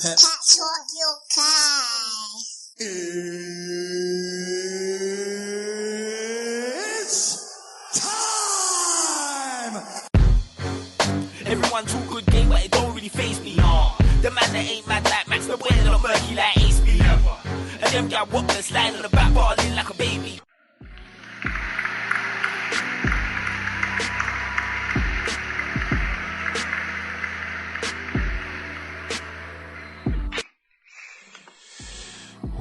Pep Talk UK. It's time! Everyone talk good game, but it don't really faze me. The man that ain't mad like Max, the boy that not murky like Ace B. And them guy walk the slide on the back balling like a baby.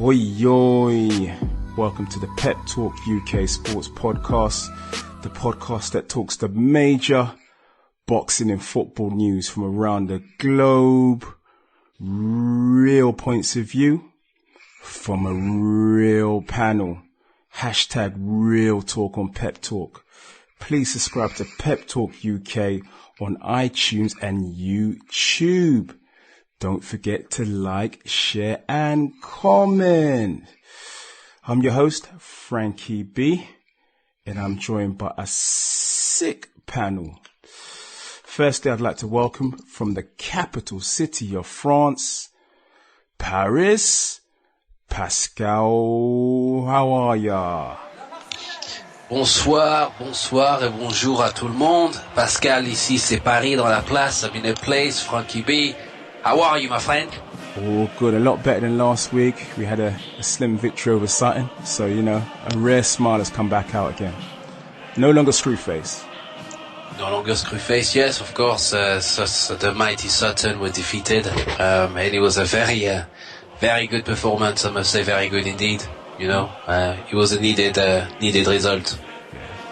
Oi, oi. Welcome to the Pep Talk UK Sports Podcast, the podcast that talks the major boxing and football news from around the globe, real points of view from a real panel. Hashtag real talk on Pep Talk. Please subscribe to Pep Talk UK on iTunes and YouTube. Don't forget to like, share and comment. I'm your host, Frankie B, and I'm joined by a sick panel. Firstly, I'd like to welcome from the capital city of France, Paris, Pascal. How are ya? Bonsoir et bonjour à tout le monde. Pascal, ici c'est Paris dans la place. I'm in a place, Frankie B. How are you, my friend? All good, a lot better than last week. We had a slim victory over Sutton, so you know, a rare smile has come back out again. No longer Screwface. No longer Screwface, yes, of course. The mighty Sutton were defeated, and it was a very good performance. I must say, very good indeed. You know, it was a needed result.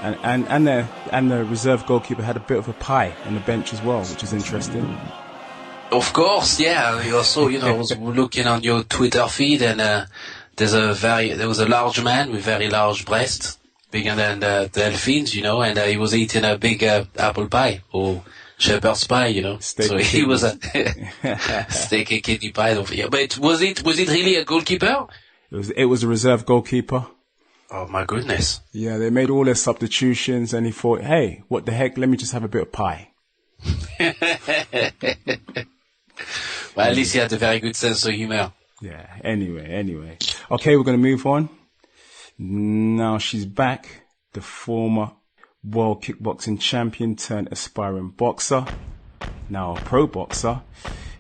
And the reserve goalkeeper had a bit of a pie on the bench as well, which is interesting. Of course, yeah. You also, you know, I was looking on your Twitter feed, and there was a large man with very large breasts, bigger than the delphins, you know, and he was eating a big apple pie or shepherd's pie, you know. So he was a steak and kidney pie over here. But was it really a goalkeeper? It was a reserve goalkeeper. Oh my goodness. Yeah, they made all their substitutions, and he thought, hey, what the heck? Let me just have a bit of pie. Well, at least he had a very good sense of humor. Yeah, anyway. Okay, we're going to move on. Now she's back, the former world kickboxing champion turned aspiring boxer, now a pro boxer.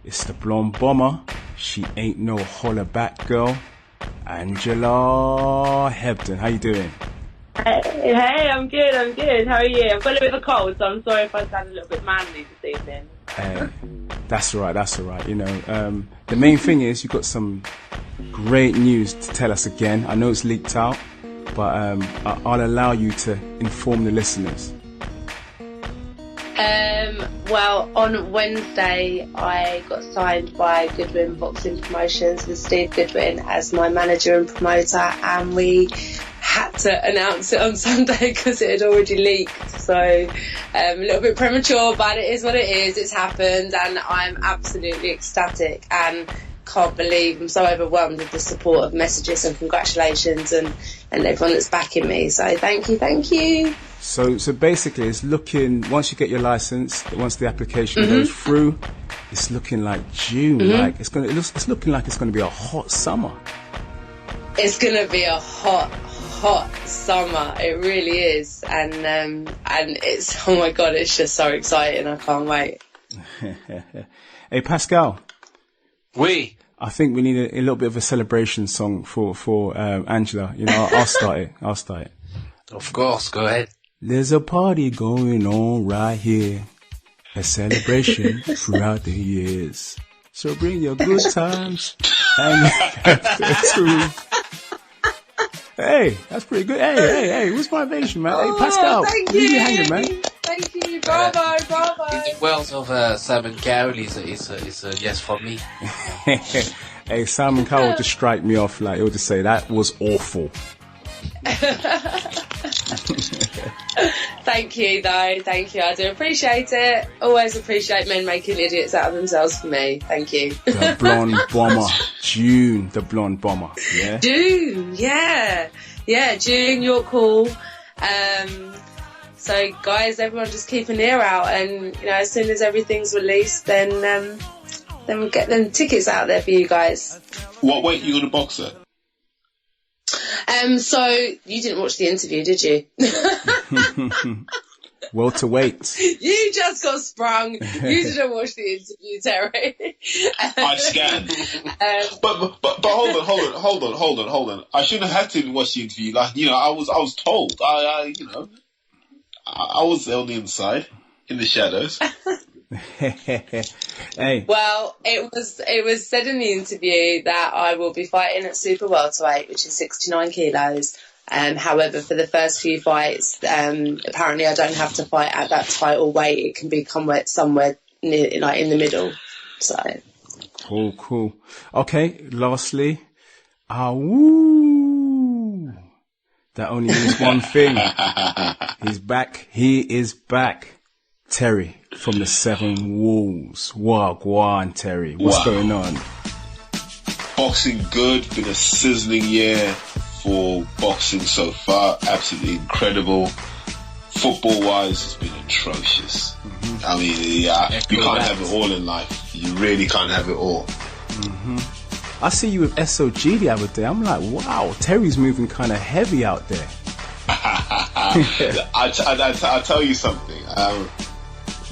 It's the blonde bomber. She ain't no holler back girl, Angela Hebdon. How you doing? Hey, I'm good. How are you? I've got a little bit of a cold, so I'm sorry if I sound a little bit manly this evening. That's all right. You know, the main thing is you've got some great news to tell us again. I know it's leaked out, but I'll allow you to inform the listeners. Well, on Wednesday, I got signed by Goodwin Boxing Promotions with Steve Goodwin as my manager and promoter, and we had to announce it on Sunday because it had already leaked. So a little bit premature, but it is what it is. It's happened, and I'm absolutely ecstatic and can't believe I'm so overwhelmed with the support of messages and congratulations and everyone that's backing me. So thank you. So basically, it's looking, once you get your license, once the application goes through, it's looking like June. Like it's looking like it's going to be a hot summer. It's going to be a hot summer. It really is, and it's, oh my god, it's just so exciting. I can't wait. Hey Pascal. Oui. I think we need a little bit of a celebration song for Angela. You know, I'll start it. Of course, go ahead. There's a party going on right here, a celebration throughout the years. So bring your good times and Hey, that's pretty good. Hey, what's my motivation, man? Hey, Pascal, thank leave me hanging, man. Thank you, bravo. In the world of Simon Cowell is a yes from me. Hey, Simon Cowell will just strike me off, like he'll just say that was awful. Thank you, though. Thank you. I do appreciate it. Always appreciate men making idiots out of themselves for me. Thank you. The blonde bomber, June, the blonde bomber. Yeah. June, yeah, June, you're cool. So, guys, everyone just keep an ear out, and you know, as soon as everything's released, then then we'll get them tickets out there for you guys. What weight are you going to box at? So you didn't watch the interview, did you? Welterweight. You just got sprung. You didn't watch the interview, Terry. I scanned. But hold on. I shouldn't have had to watch the interview. Like, you know, I was told. I was on the inside, in the shadows. Hey. Well, it was said in the interview that I will be fighting at super welterweight, which is 69 kilos. However, for the first few fights, apparently I don't have to fight at that title weight. It can be somewhere near, like in the middle. So Cool. Okay, lastly, woo! That only means one thing. He's back. He is back. Terry from the Seven Walls. Wagwan, Terry. What's going on? Boxing good. Been a sizzling year for boxing so far. Absolutely incredible. Football-wise, it's been atrocious. Mm-hmm. I mean, you can't have it all in life. You really can't have it all. Mm-hmm. I see you with SOG the other day. I'm like, wow, Terry's moving kind of heavy out there. I'll tell you something.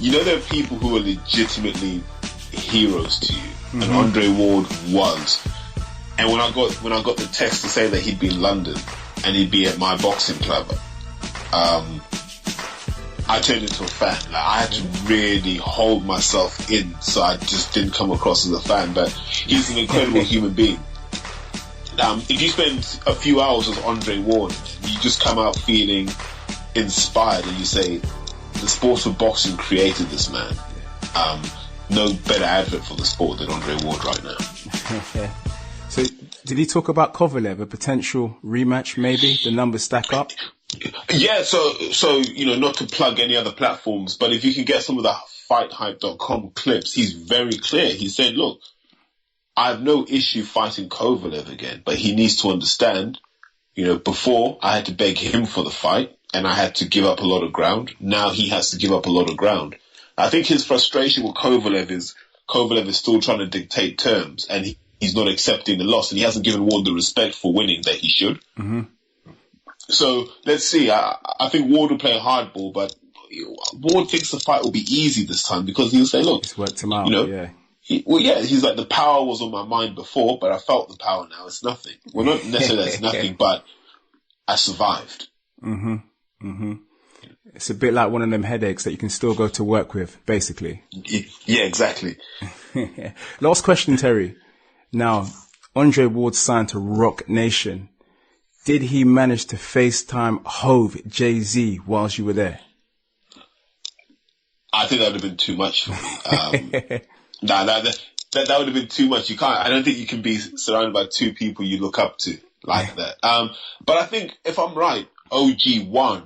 You know, there are people who are legitimately heroes to you, mm-hmm. and Andre Ward was. And when I got the text to say that he'd be in London and he'd be at my boxing club, I turned into a fan. Like, I had to really hold myself in, so I just didn't come across as a fan. But he's an incredible human being. If you spend a few hours with Andre Ward, you just come out feeling inspired, and you say, the sport of boxing created this man. No better advert for the sport than Andre Ward right now. So, did he talk about Kovalev, a potential rematch maybe? The numbers stack up? Yeah, so you know, not to plug any other platforms, but if you can get some of the FightHype.com clips, he's very clear. He said, look, I have no issue fighting Kovalev again, but he needs to understand, you know, before I had to beg him for the fight and I had to give up a lot of ground. Now he has to give up a lot of ground. I think his frustration with Kovalev is still trying to dictate terms, and he's not accepting the loss, and he hasn't given Ward the respect for winning that he should. Mm-hmm. So let's see. I think Ward will play hardball, but Ward thinks the fight will be easy this time because he'll say, look, it's worked him out, you know, yeah. He's like, the power was on my mind before, but I felt the power now. It's nothing. Well, not necessarily it's nothing, but I survived. Mm-hmm. Mm-hmm. It's a bit like one of them headaches that you can still go to work with, basically. Yeah, exactly. Last question, Terry. Now, Andre Ward signed to Rock Nation. Did he manage to FaceTime Hove, Jay-Z, whilst you were there? I think that would have been too much for me. That would have been too much. I don't think you can be surrounded by two people you look up to like that. But I think, if I'm right, OG1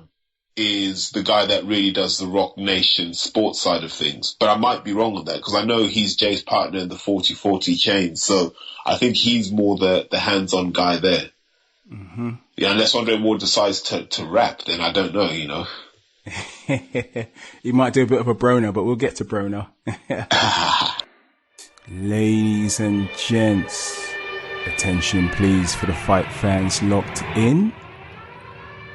is the guy that really does the Rock Nation sports side of things. But I might be wrong on that, because I know he's Jay's partner in the 40-40 chain. So I think he's more the hands-on guy there. Mm-hmm. Yeah, unless Andre Ward decides to rap, then I don't know, you know. He might do a bit of a Broner, but we'll get to Broner. Ladies and gents, attention please for the fight fans locked in.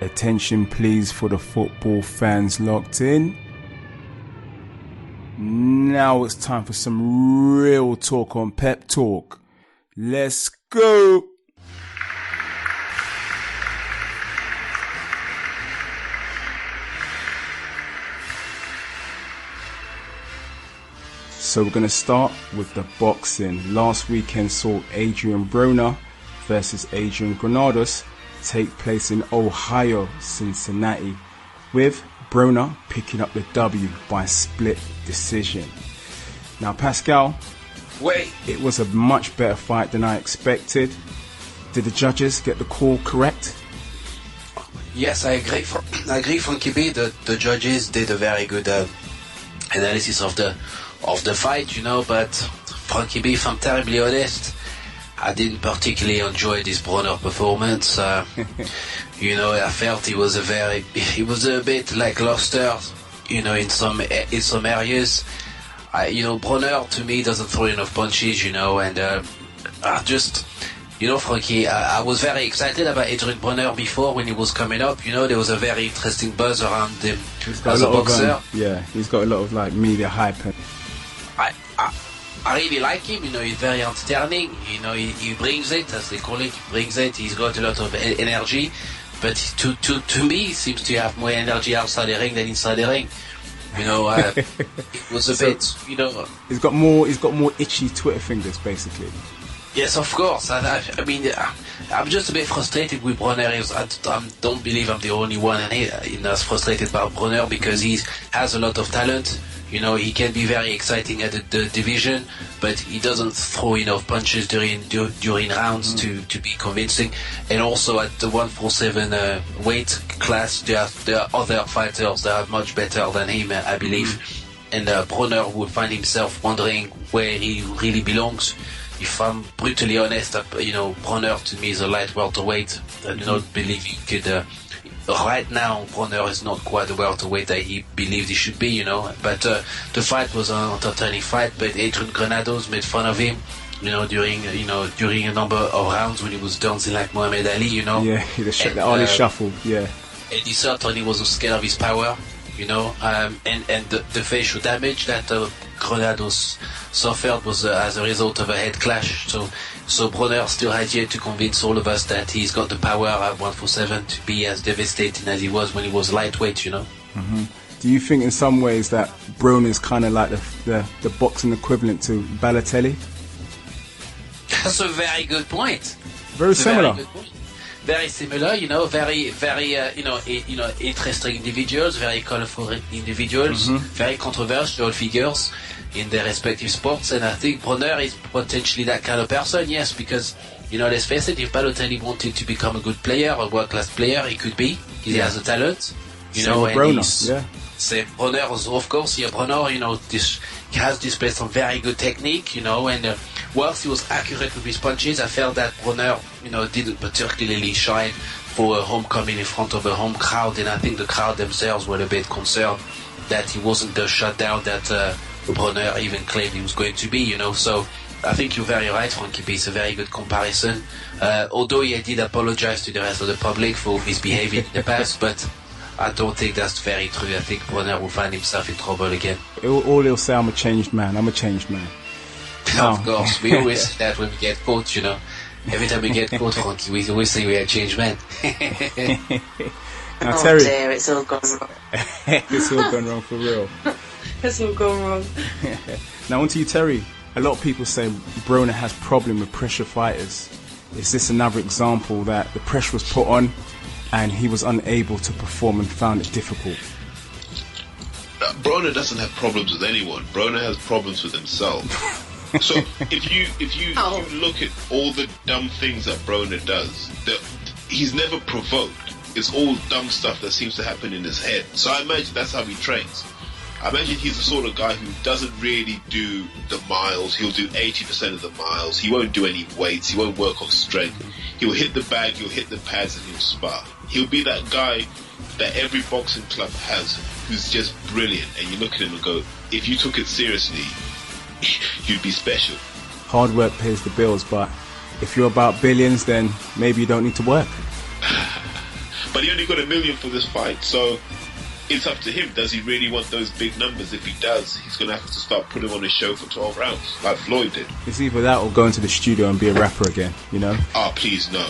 Attention please for the football fans locked in. Now it's time for some real talk on Pep Talk. Let's go! So we're going to start with the boxing. Last weekend saw Adrien Broner versus Adrian Granados take place in Ohio, Cincinnati, with Broner picking up the W by split decision. Now, Pascal, it was a much better fight than I expected. Did the judges get the call correct? Yes, I agree. Frankie B. The judges did a very good analysis of the fight, you know, but Frankie B, if I'm terribly honest, I didn't particularly enjoy this Broner performance. You know, I felt he was a bit lackluster, you know, in some areas. Broner to me doesn't throw enough punches, and Frankie, I was very excited about Adrien Broner before when he was coming up. There was a very interesting buzz around him as a boxer. He's got a lot of like media hype. I really like him. He's very entertaining. He brings it, as they call it. He brings it. He's got a lot of energy, but to me, he seems to have more energy outside the ring than inside the ring. It was a bit. He's got more itchy Twitter fingers, basically. Yes, of course. I'm just a bit frustrated with Broner. I don't believe I'm the only one that's frustrated about Broner because he has a lot of talent. He can be very exciting at the division, but he doesn't throw enough punches during rounds to be convincing. And also at the 147 weight class, there are other fighters that are much better than him, I believe. And Broner will find himself wondering where he really belongs. If I'm brutally honest, Broner to me is a light welterweight. I do not believe he could. Right now, Broner is not quite the welterweight that he believed he should be, But the fight was an entertaining fight. But Adrien Granados made fun of him, during a number of rounds when he was dancing like Muhammad Ali, Yeah, the Ali shuffle, yeah. And he certainly wasn't scared of his power, and the facial damage that Granados suffered was as a result of a head clash. So Broner still has yet to convince all of us that he's got the power at 147 to be as devastating as he was when he was lightweight, Mm-hmm. Do you think in some ways that Broner is kind of like the boxing equivalent to Balotelli? That's a very good point. Very similar. Very similar, very, very, interesting individuals, very colorful individuals, very controversial figures in their respective sports. And I think Broner is potentially that kind of person, yes, because, let's face it, if Balotelli wanted to become a good player, a world-class player, he could be. He has a talent, Broner, yeah. Same Broner, of course, Broner, he has displayed some very good technique, and whilst he was accurate with his punches, I felt that Broner, didn't particularly shine for a homecoming in front of a home crowd, and I think the crowd themselves were a bit concerned that he wasn't the shutdown that Broner even claimed he was going to be, So I think you're very right, Frankie B. It's a very good comparison. Although he did apologize to the rest of the public for his behavior in the past, but I don't think that's very true. I think Broner will find himself in trouble again. All he'll say, I'm a changed man. Of course, we always say that when we get caught, Every time we get caught, Frankie, we always say we are changed men. Now, Terry, dear, it's all gone wrong. It's all gone wrong for real. It's all gone wrong. Now on to you, Terry. A lot of people say Broner has problem with pressure fighters. Is this another example that the pressure was put on and he was unable to perform and found it difficult? Broner doesn't have problems with anyone. Broner has problems with himself. So if you look at all the dumb things that Broner does, he's never provoked. It's all dumb stuff that seems to happen in his head. So I imagine that's how he trains. I imagine he's the sort of guy who doesn't really do the miles. He'll do 80% of the miles. He won't do any weights. He won't work on strength. He'll hit the bag, he'll hit the pads, and he'll spar. He'll be that guy that every boxing club has who's just brilliant. And you look at him and go, if you took it seriously, you'd be special. Hard work pays the bills, but if you're about billions, then maybe you don't need to work. But he only got $1 million for this fight, so it's up to him. Does he really want those big numbers? If he does, he's going to have to start putting on a show for 12 rounds, like Floyd did. It's either that or go into the studio and be a rapper again, Oh, please, no.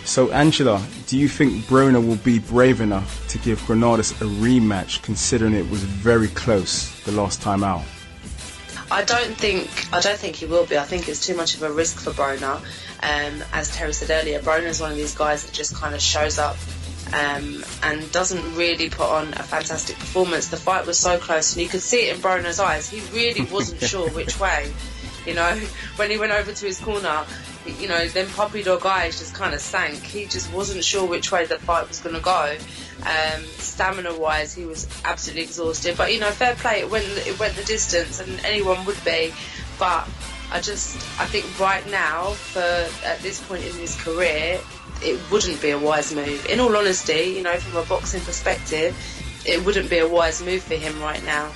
So, Angela, do you think Broner will be brave enough to give Granados a rematch, considering it was very close the last time out? I don't think he will be. I think it's too much of a risk for Broner. As Terry said earlier, Broner is one of these guys that just kind of shows up and doesn't really put on a fantastic performance. The fight was so close, and you could see it in Broner's eyes. He really wasn't sure which way. When he went over to his corner, them puppy dog eyes just kind of sank. He just wasn't sure which way the fight was going to go. Stamina-wise, he was absolutely exhausted. But, fair play, it went the distance, and anyone would be. But I think right now, at this point in his career, it wouldn't be a wise move. In all honesty, from a boxing perspective, it wouldn't be a wise move for him right now.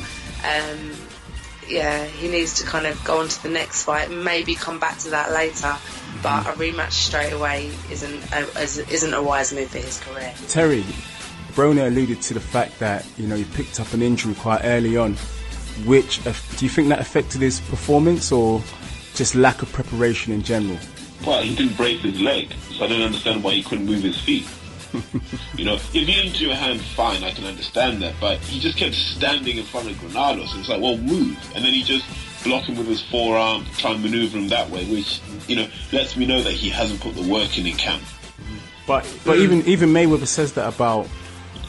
Yeah, he needs to kind of go on to the next fight, maybe come back to that later. But a rematch straight away isn't a wise move for his career. Terry, Broner alluded to the fact that, you know, he picked up an injury quite early on. Which, do you think that affected his performance, or just lack of preparation in general? Well, he didn't break his leg, so I don't understand why he couldn't move his feet. You know, if you injure your hand, fine, I can understand that, but he just kept standing in front of Granados, and it's like, well, move. And then he just blocked him with his forearm, try and maneuver him that way, which, you know, lets me know that he hasn't put the work in camp. But even Mayweather says that about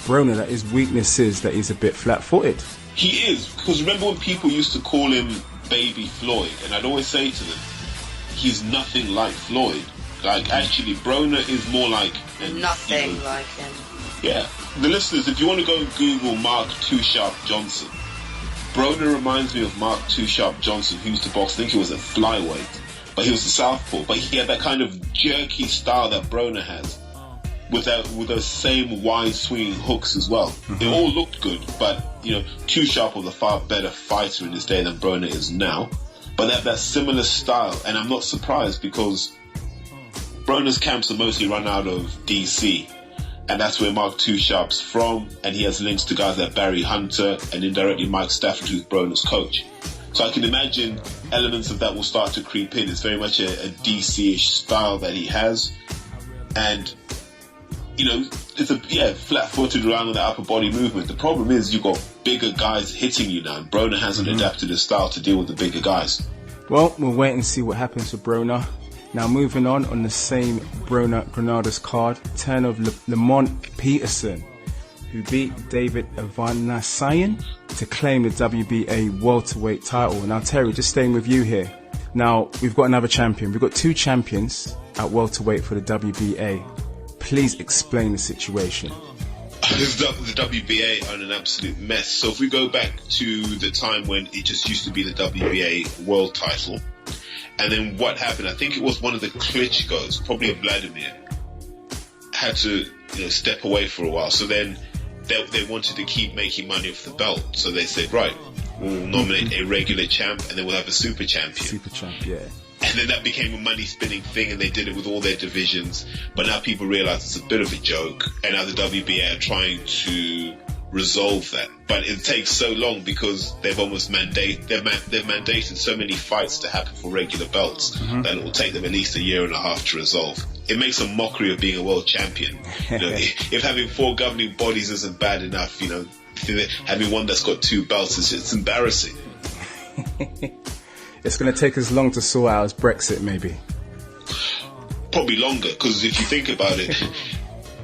Broner, that his weakness is that he's a bit flat-footed. He is, because remember when people used to call him Baby Floyd, and I'd always say to them, he's nothing like Floyd. Like, actually, Broner is more like... Nothing like him. Yeah. The listeners, if you want to go and Google Mark Too Sharp Johnson, Broner reminds me of Mark Too Sharp Johnson, who used to box. I think he was at flyweight, but he was a southpaw. But he had that kind of jerky style that Broner has, with those same wide swinging hooks as well. It all looked good, but, you know, Too Sharp was a far better fighter in his day than Broner is now. But they have that similar style, and I'm not surprised because Broner's camps are mostly run out of DC, and that's where Mark Too Sharp's from, and he has links to guys like Barry Hunter and indirectly Mike Stafford, who's Broner's coach. So I can imagine elements of that will start to creep in. It's very much a DC-ish style that he has, and, you know, it's flat-footed around with the upper body movement. The problem is you've got bigger guys hitting you now, and Broner hasn't adapted his style to deal with the bigger guys. Well, we'll wait and see what happens to Broner. Now, moving on the same Broner-Granados card, turn of Lamont Peterson, who beat David Avanasayan to claim the WBA welterweight title. Now, Terry, just staying with you here. Now, we've got another champion. We've got two champions at welterweight for the WBA. Please explain the situation. The WBA are in an absolute mess. So if we go back to the time when it just used to be the WBA world title, and then what happened, I think it was one of the Klitschko's, probably Vladimir, had to, you know, step away for a while. So then they wanted to keep making money off the belt. So they said, right, we'll nominate a regular champ and then we'll have a super champion. Super champ, yeah. And then that became a money-spinning thing, and they did it with all their divisions. But now people realize it's a bit of a joke, and now the WBA are trying to resolve that. But it takes so long because they've almost mandated so many fights to happen for regular belts that it will take them at least a year and a half to resolve. It makes a mockery of being a world champion. You know, if having 4 governing bodies isn't bad enough, you know, having one that's got 2 belts it's embarrassing. It's going to take as long to sort out as Brexit, maybe. Probably longer, because if you think about it,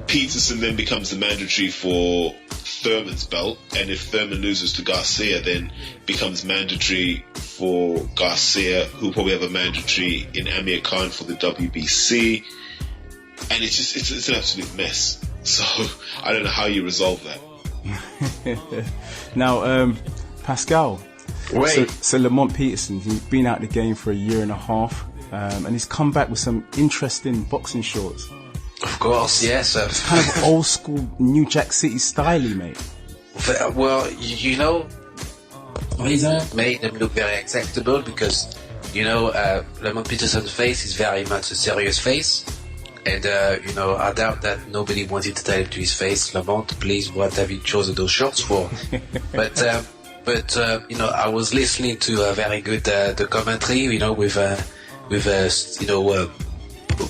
Peterson then becomes the mandatory for Thurman's belt, and if Thurman loses to Garcia, then becomes mandatory for Garcia, who'll probably have a mandatory in Amir Khan for the WBC, and it's an absolute mess. So I don't know how you resolve that. Now, Pascal. So Lamont Peterson, he's been out of the game for a year and a half, and he's come back with some interesting boxing shorts. Of course, yes. It's kind of old school New Jack City style-y, mate. Well, you know, reason made them look very acceptable because, you know, Lamont Peterson's face is very much a serious face. And, you know, I doubt that nobody wanted to tell him to his face, Lamont, please, what have you chosen those shorts for? But you know, I was listening to a very good the commentary, you know, with you know,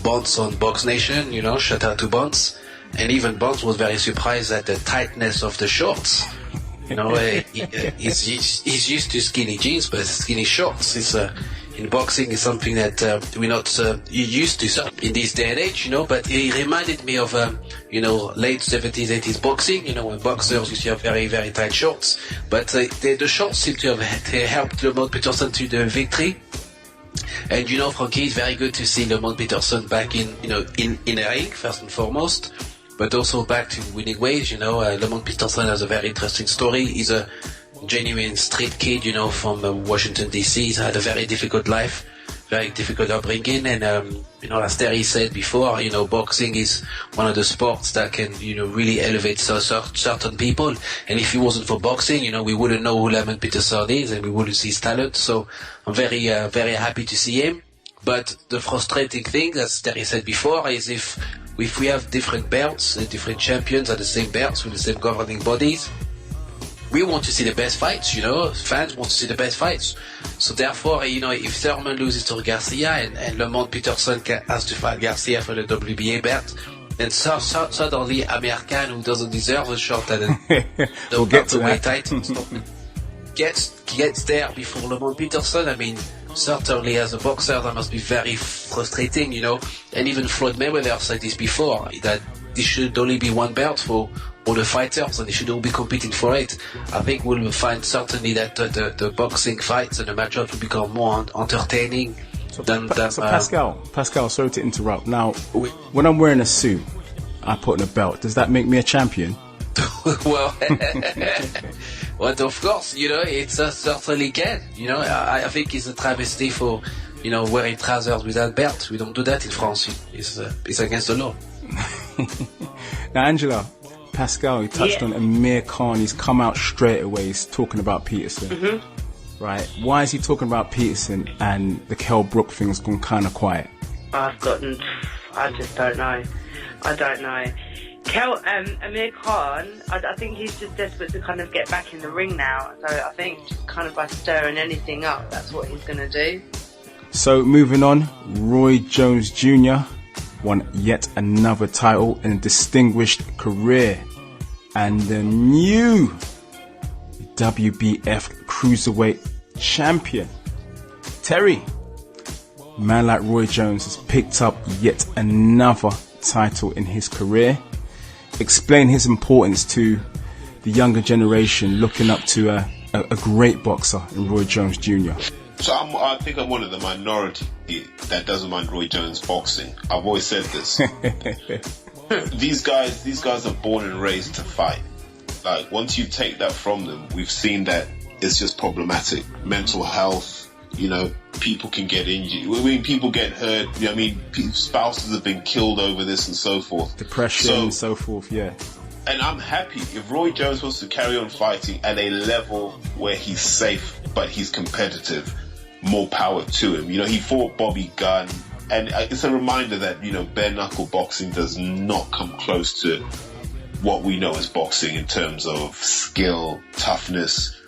Bonds on Box Nation, you know, shout out to Bonds, and even Bonds was very surprised at the tightness of the shorts. You know, he's used to skinny jeans, but skinny shorts is in boxing is something that we're not used to in this day and age, you know. But it reminded me of you know, late 70s, 80s boxing, you know, when boxers used to have very, very tight shorts. But the shorts seem to have helped Lamont Peterson to the victory. And you know, Frankie, it's very good to see Lamont Peterson back in a ring, first and foremost, but also back to winning ways. You know, Lamont Peterson has a very interesting story. He's a genuine street kid, you know, from Washington DC. He's had a very difficult life. very difficult upbringing, and as Terry said before, boxing is one of the sports that can, really elevate certain people. And if it wasn't for boxing, we wouldn't know who Lemon Peterson is, and we wouldn't see his talent. So I'm very, very happy to see him. But the frustrating thing, as Terry said before, is if we have different belts and different champions at the same belts with the same governing bodies, we want to see the best fights, fans want to see the best fights. So therefore, if Thurman loses to Garcia and Lamont Peterson has to fight Garcia for the WBA belt, then suddenly Amir Khan, who doesn't deserve a shot at the welterweight title, gets there before Lamont Peterson. I mean, certainly as a boxer, that must be very frustrating, And even Floyd Mayweather said this before, that there should only be one belt for all the fighters, and they should all be competing for it. I think we'll find certainly that the boxing fights and the matchups will become more entertaining than Pascal, sorry to interrupt. Now, when I'm wearing a suit, I put on a belt. Does that make me a champion? Well, of course, it certainly can. I think it's a travesty for, wearing trousers without belt. We don't do that in France. It's against the law. Now, Angela, Pascal, he touched on Amir Khan. He's come out straight away. He's talking about Peterson. Mm-hmm. Right? Why is he talking about Peterson and the Kell Brook thing's gone kind of quiet? I just don't know. I don't know. Amir Khan, I think he's just desperate to kind of get back in the ring now. So I think just kind of by stirring anything up, that's what he's going to do. So moving on, Roy Jones Jr. won yet another title in a distinguished career, and the new WBF Cruiserweight Champion. Terry, a man like Roy Jones has picked up yet another title in his career. Explain his importance to the younger generation looking up to a great boxer in Roy Jones Jr. So I think I'm one of the minority that doesn't mind Roy Jones boxing. I've always said this. These guys are born and raised to fight. Like, once you take that from them, we've seen that it's just problematic. Mental health, people can get injured. I mean, people get hurt. Spouses have been killed over this and so forth. Depression and so forth, yeah. And I'm happy if Roy Jones wants to carry on fighting at a level where he's safe, but he's competitive. More power to him. He fought Bobby Gunn, and it's a reminder that, bare knuckle boxing does not come close to what we know as boxing in terms of skill, toughness.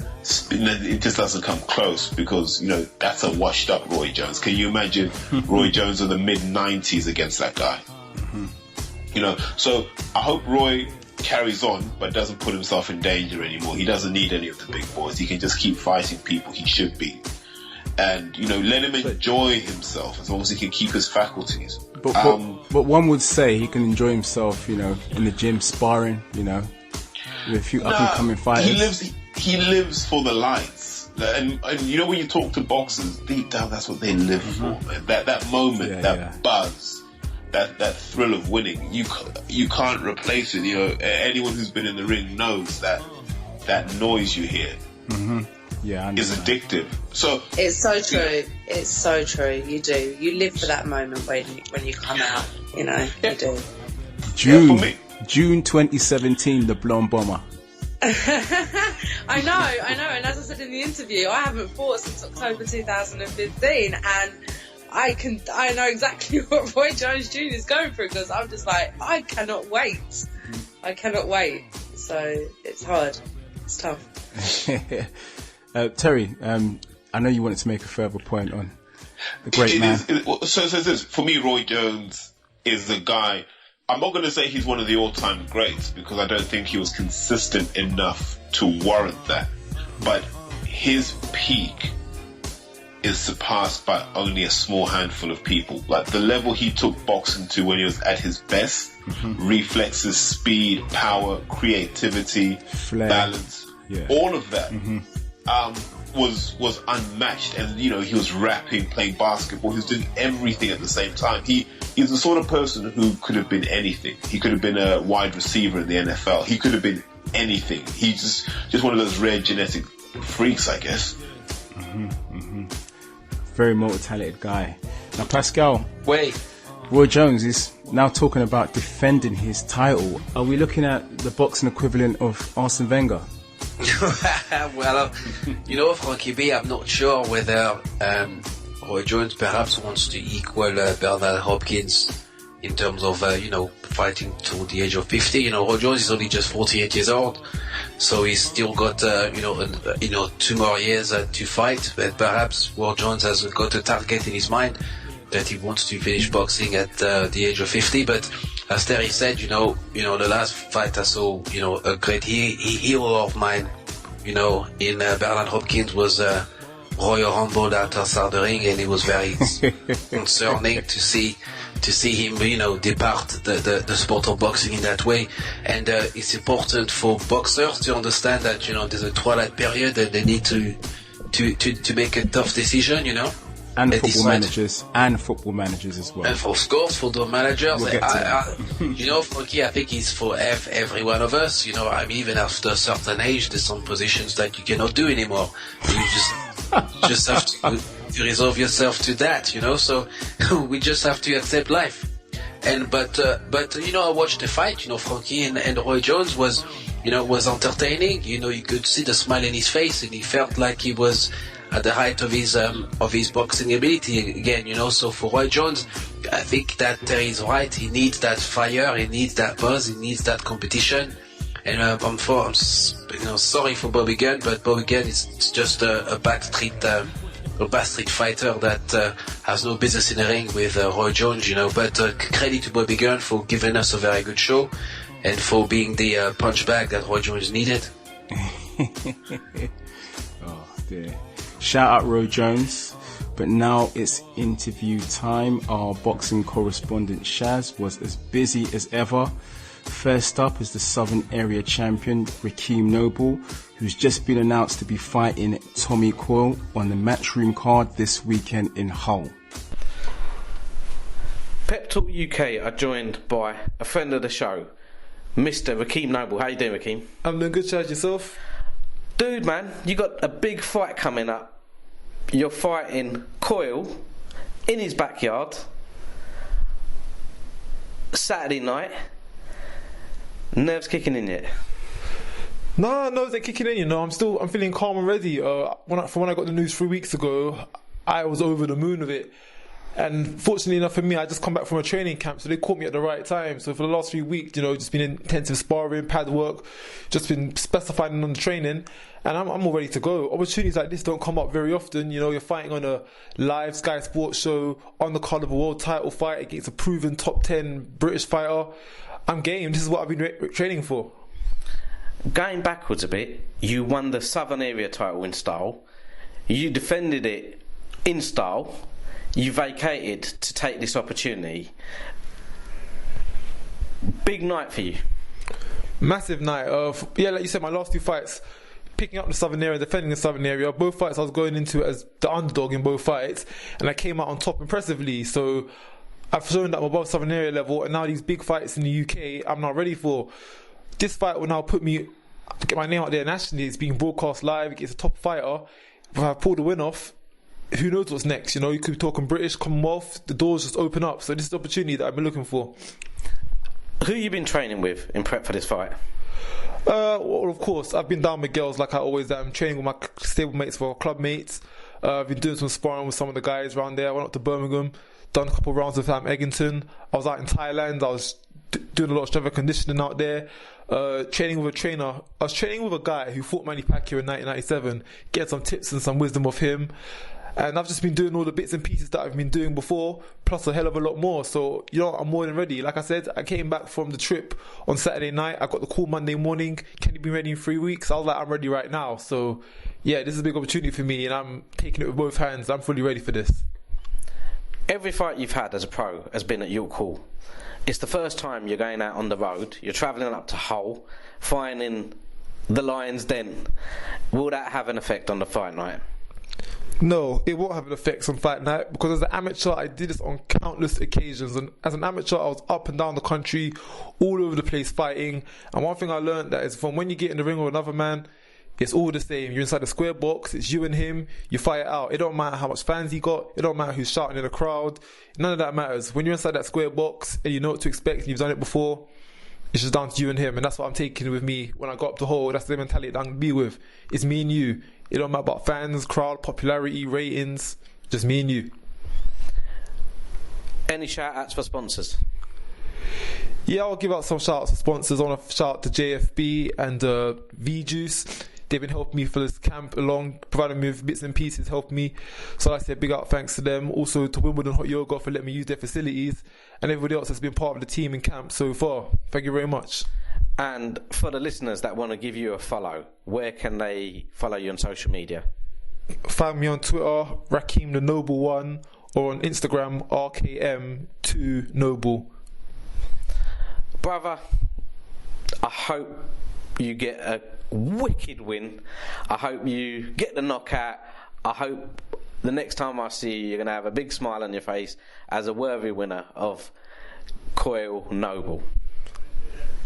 It just doesn't come close because, that's a washed up Roy Jones. Can you imagine Roy Jones in the mid-90s against that guy? Mm-hmm. So I hope Roy carries on but doesn't put himself in danger anymore. He doesn't need any of the big boys. He can just keep fighting people he should be. And, let him enjoy himself as long as he can keep his faculties. But one would say he can enjoy himself, in the gym sparring, with a few up-and-coming fighters. He lives for the lights. And when you talk to boxers, deep down that's what they live for, man. That moment, buzz, that thrill of winning. You can't replace it. Anyone who's been in the ring knows that noise you hear. Mm-hmm. Yeah, is addictive. So it's so true. It's so true. You do. You live for that moment when you come out. You do. June 2017, the Blonde Bomber. I know. And as I said in the interview, I haven't fought since October 2015, and I know exactly what Roy Jones Jr. is going through because I'm just like, I cannot wait. So it's hard. It's tough. Terry, I know you wanted to make a further point on the great man. So this, for me, Roy Jones is the guy. I'm not going to say he's one of the all-time greats because I don't think he was consistent enough to warrant that. But his peak is surpassed by only a small handful of people. Like the level he took boxing to when he was at his best, reflexes, speed, power, creativity, flair, balance, all of that. Was unmatched, and he was rapping, playing basketball, he was doing everything at the same time. He's the sort of person who could have been anything. He could have been a wide receiver in the NFL. He could have been anything. He's just one of those rare genetic freaks, I guess. Very multi-talented guy. Now, Pascal. Wait. Roy Jones is now talking about defending his title. Are we looking at the boxing equivalent of Arsene Wenger? Well, Frankie B, I'm not sure whether Roy Jones perhaps wants to equal Bernard Hopkins in terms of, fighting to the age of 50. Roy Jones is only just 48 years old, so he's still got, 2 more years to fight. But perhaps Roy Jones has got a target in his mind that he wants to finish boxing at the age of 50. But as Terry said, the last fight I saw, a great hero of mine, in Bernard Hopkins was Royal Rumble outside the ring, and it was very concerning to see him, depart the sport of boxing in that way. And it's important for boxers to understand that, there's a twilight period and they need to make a tough decision, And football managers as well. And of course, football managers. Frankie, I think it's for every one of us. Even after a certain age, there's some positions that you cannot do anymore. You just have to resolve yourself to that, So we just have to accept life. But I watched the fight. Frankie and Roy Jones was entertaining. You could see the smile in his face, and he felt like he was at the height of his boxing ability again, So for Roy Jones, I think that Terry is right. He needs that fire, he needs that buzz, he needs that competition. And I'm sorry for Bobby Gunn, but Bobby Gunn is just a backstreet fighter that has no business in the ring with Roy Jones, But credit to Bobby Gunn for giving us a very good show and for being the punch bag that Roy Jones needed. Oh dear. Shout out Roy Jones. But now it's interview time. Our boxing correspondent Shaz was as busy as ever. First up is the Southern Area Champion Rake Noble, who's just been announced to be fighting Tommy Coyle on the Matchroom card this weekend in Hull. Pep Talk UK are joined by a friend of the show, Mr. Rake Noble. How you doing, Rakeem? I'm doing good, Chaz. Yourself? Dude, man, you got a big fight coming up. You're fighting Coyle in his backyard Saturday night. Nerves kicking in yet? No, nerves ain't kicking in. I'm feeling calm and ready. When I got the news 3 weeks ago, I was over the moon of it. And fortunately enough for me, I just come back from a training camp, so they caught me at the right time. So for the last 3 weeks, just been intensive sparring, pad work, just been specifying on the training, and I'm all ready to go. Opportunities like this don't come up very often. You're fighting on a live Sky Sports show on the card of a world title fight against a proven top 10 British fighter. I'm game. This is what I've been training for. Going backwards a bit, you won the Southern Area title in style. You defended it in style. You vacated to take this opportunity. Big night for you. Massive night. Like you said, my last 2 fights, picking up the Southern Area, defending the Southern Area. Both fights I was going into as the underdog in both fights, and I came out on top impressively. So I've shown that I'm above Southern Area level, and now these big fights in the UK, I'm not ready for. This fight will now get my name out there nationally. It's being broadcast live. It's a top fighter. If I pull the win off, who knows what's next? You could be talking British, Commonwealth, the doors just open up. So this is the opportunity that I've been looking for. Who you been training with in prep for this fight? Well, of course, I've been down with girls like I always am, training with my stablemates for club mates. I've been doing some sparring with some of the guys around there. I went up to Birmingham, done a couple of rounds with Eggington. I was out in Thailand. I was doing a lot of strength and conditioning out there. Training with a trainer. I was training with a guy who fought Manny Pacquiao in 1997, getting some tips and some wisdom of him. And I've just been doing all the bits and pieces that I've been doing before, plus a hell of a lot more. So, I'm more than ready. Like I said, I came back from the trip on Saturday night. I got the call Monday morning. Can you be ready in 3 weeks? I was like, I'm ready right now. So, yeah, this is a big opportunity for me, and I'm taking it with both hands. I'm fully ready for this. Every fight you've had as a pro has been at your call. It's the first time you're going out on the road. You're travelling up to Hull, finding the Lion's Den. Will that have an effect on the fight night? No, it won't have an effect on fight night, because as an amateur I did this on countless occasions, and as an amateur I was up and down the country, all over the place fighting. And one thing I learned that is from when you get in the ring with another man, It's all the same. You're inside the square box. It's you and him. You fight it out. It don't matter how much fans he got. It don't matter who's shouting in the crowd. None of that matters. When you're inside that square box and you know what to expect and you've done it before, it's just down to you and him. And that's what I'm taking with me when I go up the hole. That's the mentality that I'm going to be with. It's me and you. It don't matter about fans, crowd, popularity, ratings. Just me and you. Any shout-outs for sponsors? Yeah, I'll give out some shout-outs for sponsors. I want to shout out to JFB and V-Juice. They've been helping me for this camp along, providing me with bits and pieces, helping me. So like I said, big out thanks to them. Also to Wimbledon Hot Yoga for letting me use their facilities, and everybody else that's been part of the team in camp so far. Thank you very much. And for the listeners that want to give you a follow, where can they follow you on social media? Find me on Twitter, Rakeem the Noble One, or on Instagram, RKM2Noble. Brother, I hope you get a wicked win. I hope you get the knockout. I hope the next time I see you, you're going to have a big smile on your face as a worthy winner of Coil Noble.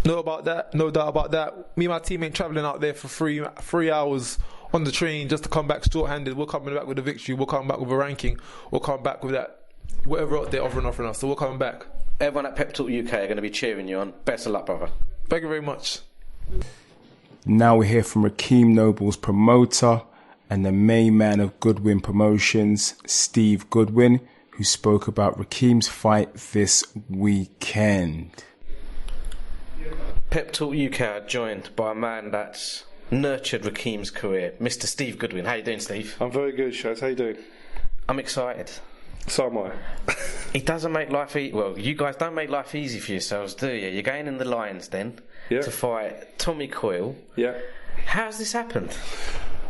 No doubt about that. Me and my team ain't travelling out there for 3 hours on the train just to come back short-handed. We're coming back with a victory. We'll come back with a ranking. We'll come back with that, whatever else they're offering us. So we're coming back. Everyone at Pep Talk UK are going to be cheering you on. Best of luck, brother. Thank you very much. Now we hear from Rakeem Noble's promoter and the main man of Goodwin Promotions, Steve Goodwin, who spoke about Rakeem's fight this weekend. Pep Talk UK are joined by a man that's nurtured Rakeem's career, Mr. Steve Goodwin. How you doing, Steve? I'm very good, Shaz. How you doing? I'm excited. So am I. It doesn't make life easy. Well, you guys don't make life easy for yourselves, do you? You're going in the Lions then to fight Tommy Coyle. Yeah. How's this happened?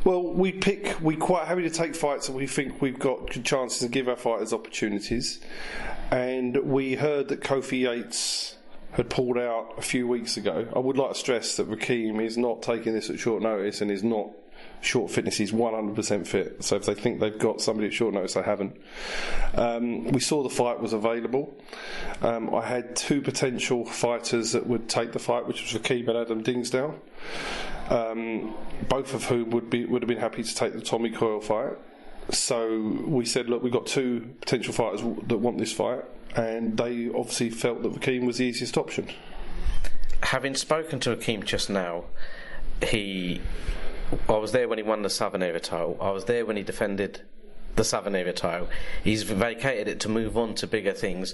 Well, we're quite happy to take fights that we think we've got good chances to give our fighters opportunities. And we heard that Kofi Yates had pulled out a few weeks ago. I would like to stress that Rakeem is not taking this at short notice and is not short fitness. He's 100% fit. So if they think they've got somebody at short notice, they haven't. We saw the fight was available. I had two potential fighters that would take the fight, which was Rakeem and Adam Dingsdale. Both of whom would have been happy to take the Tommy Coyle fight. So we said, look, we've got two potential fighters that want this fight, and they obviously felt that Rakeem was the easiest option. Having spoken to Rakeem just now, I was there when he won the Southern Area title. I was there when he defended the Southern Area title. He's vacated it to move on to bigger things.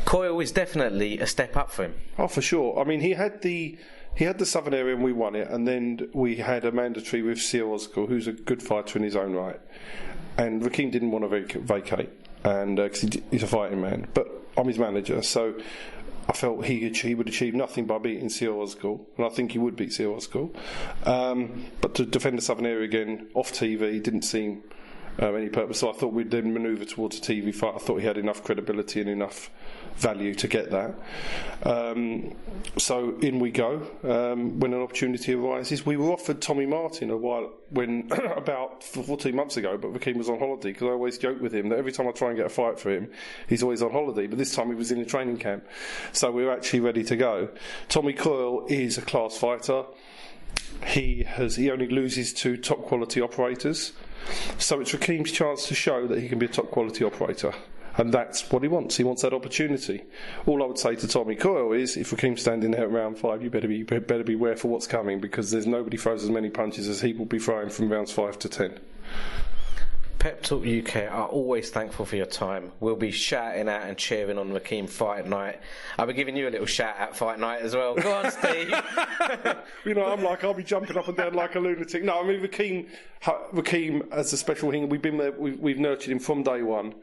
Coyle is definitely a step up for him. Oh, for sure. I mean, he had the Southern Area and we won it, and then we had a mandatory with Sia Ozkel, who's a good fighter in his own right. And Rakeem didn't want to vacate, and because he's a fighting man. But I'm his manager, so I felt he would achieve nothing by beating Sia Ozkel, and I think he would beat Sia Ozkel. But to defend the Southern Area again off TV didn't seem any purpose. So I thought we'd then manoeuvre towards a TV fight. I thought he had enough credibility and enough value to get that. So in we go. When an opportunity arises, we were offered Tommy Martin a while about 14 months ago, but Rakeem was on holiday, because I always joke with him that every time I try and get a fight for him, he's always on holiday. But this time he was in a training camp, so we were actually ready to go. Tommy Coyle is a class fighter. He only loses to top quality operators, so it's Rakeem's chance to show that he can be a top quality operator. And that's what he wants. He wants that opportunity. All I would say to Tommy Coyle is, if Rakeem's standing there at round 5, you better be aware for what's coming, because there's nobody throws as many punches as he will be throwing from rounds 5 to 10. Pep Talk UK are always thankful for your time. We'll be shouting out and cheering on Rakeem fight night. I'll be giving you a little shout out fight night as well. Go on, Steve. I'll be jumping up and down like a lunatic. No, I mean, Rakeem as a special thing, we've been there, we've nurtured him from day one,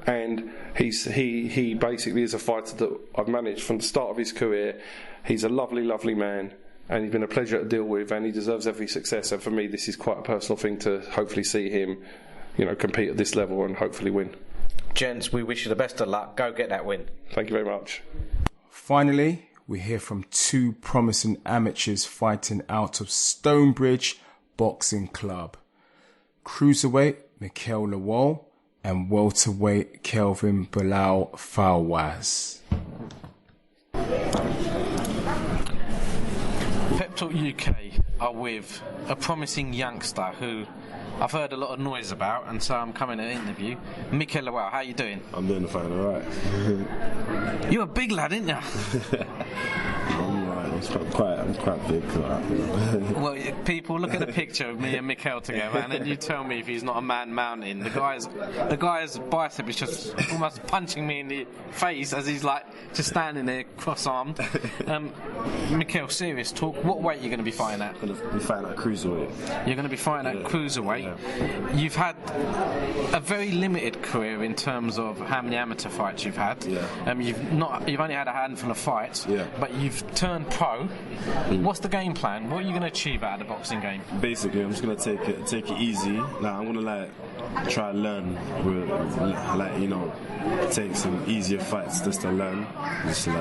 and he basically is a fighter that I've managed from the start of his career. He's a lovely, lovely man, and he's been a pleasure to deal with, and he deserves every success. And for me, this is quite a personal thing to hopefully see him, compete at this level and hopefully win. Gents, we wish you the best of luck. Go get that win. Thank you very much. Finally, we hear from two promising amateurs fighting out of Stonebridge Boxing Club. Cruiserweight Mikael Lawal and welterweight Kelvin Fowlis. Pep Talk UK are with a promising youngster who I've heard a lot of noise about, and so I'm coming to interview. Mikael, Lawal, how you doing? I'm doing fine, alright. You're a big lad, aren't you? I'm quite big for that. Well, people look at the picture of me and Mikael together, and then you tell me if he's not a man mountain. The guy's bicep is just almost punching me in the face as he's like just standing there cross-armed. Mikael, serious talk. What weight are you going to be fighting at? I'm going to be fighting at cruiserweight. You're going to be fighting at cruiserweight. Yeah. You've had a very limited career in terms of how many amateur fights you've had. Yeah. You've only had a handful of fights. Yeah. But you've turned pro. What's the game plan? What are you going to achieve out of the boxing game? Basically, I'm just going to take it easy. Like, I'm going to try to learn, take some easier fights just to learn, just to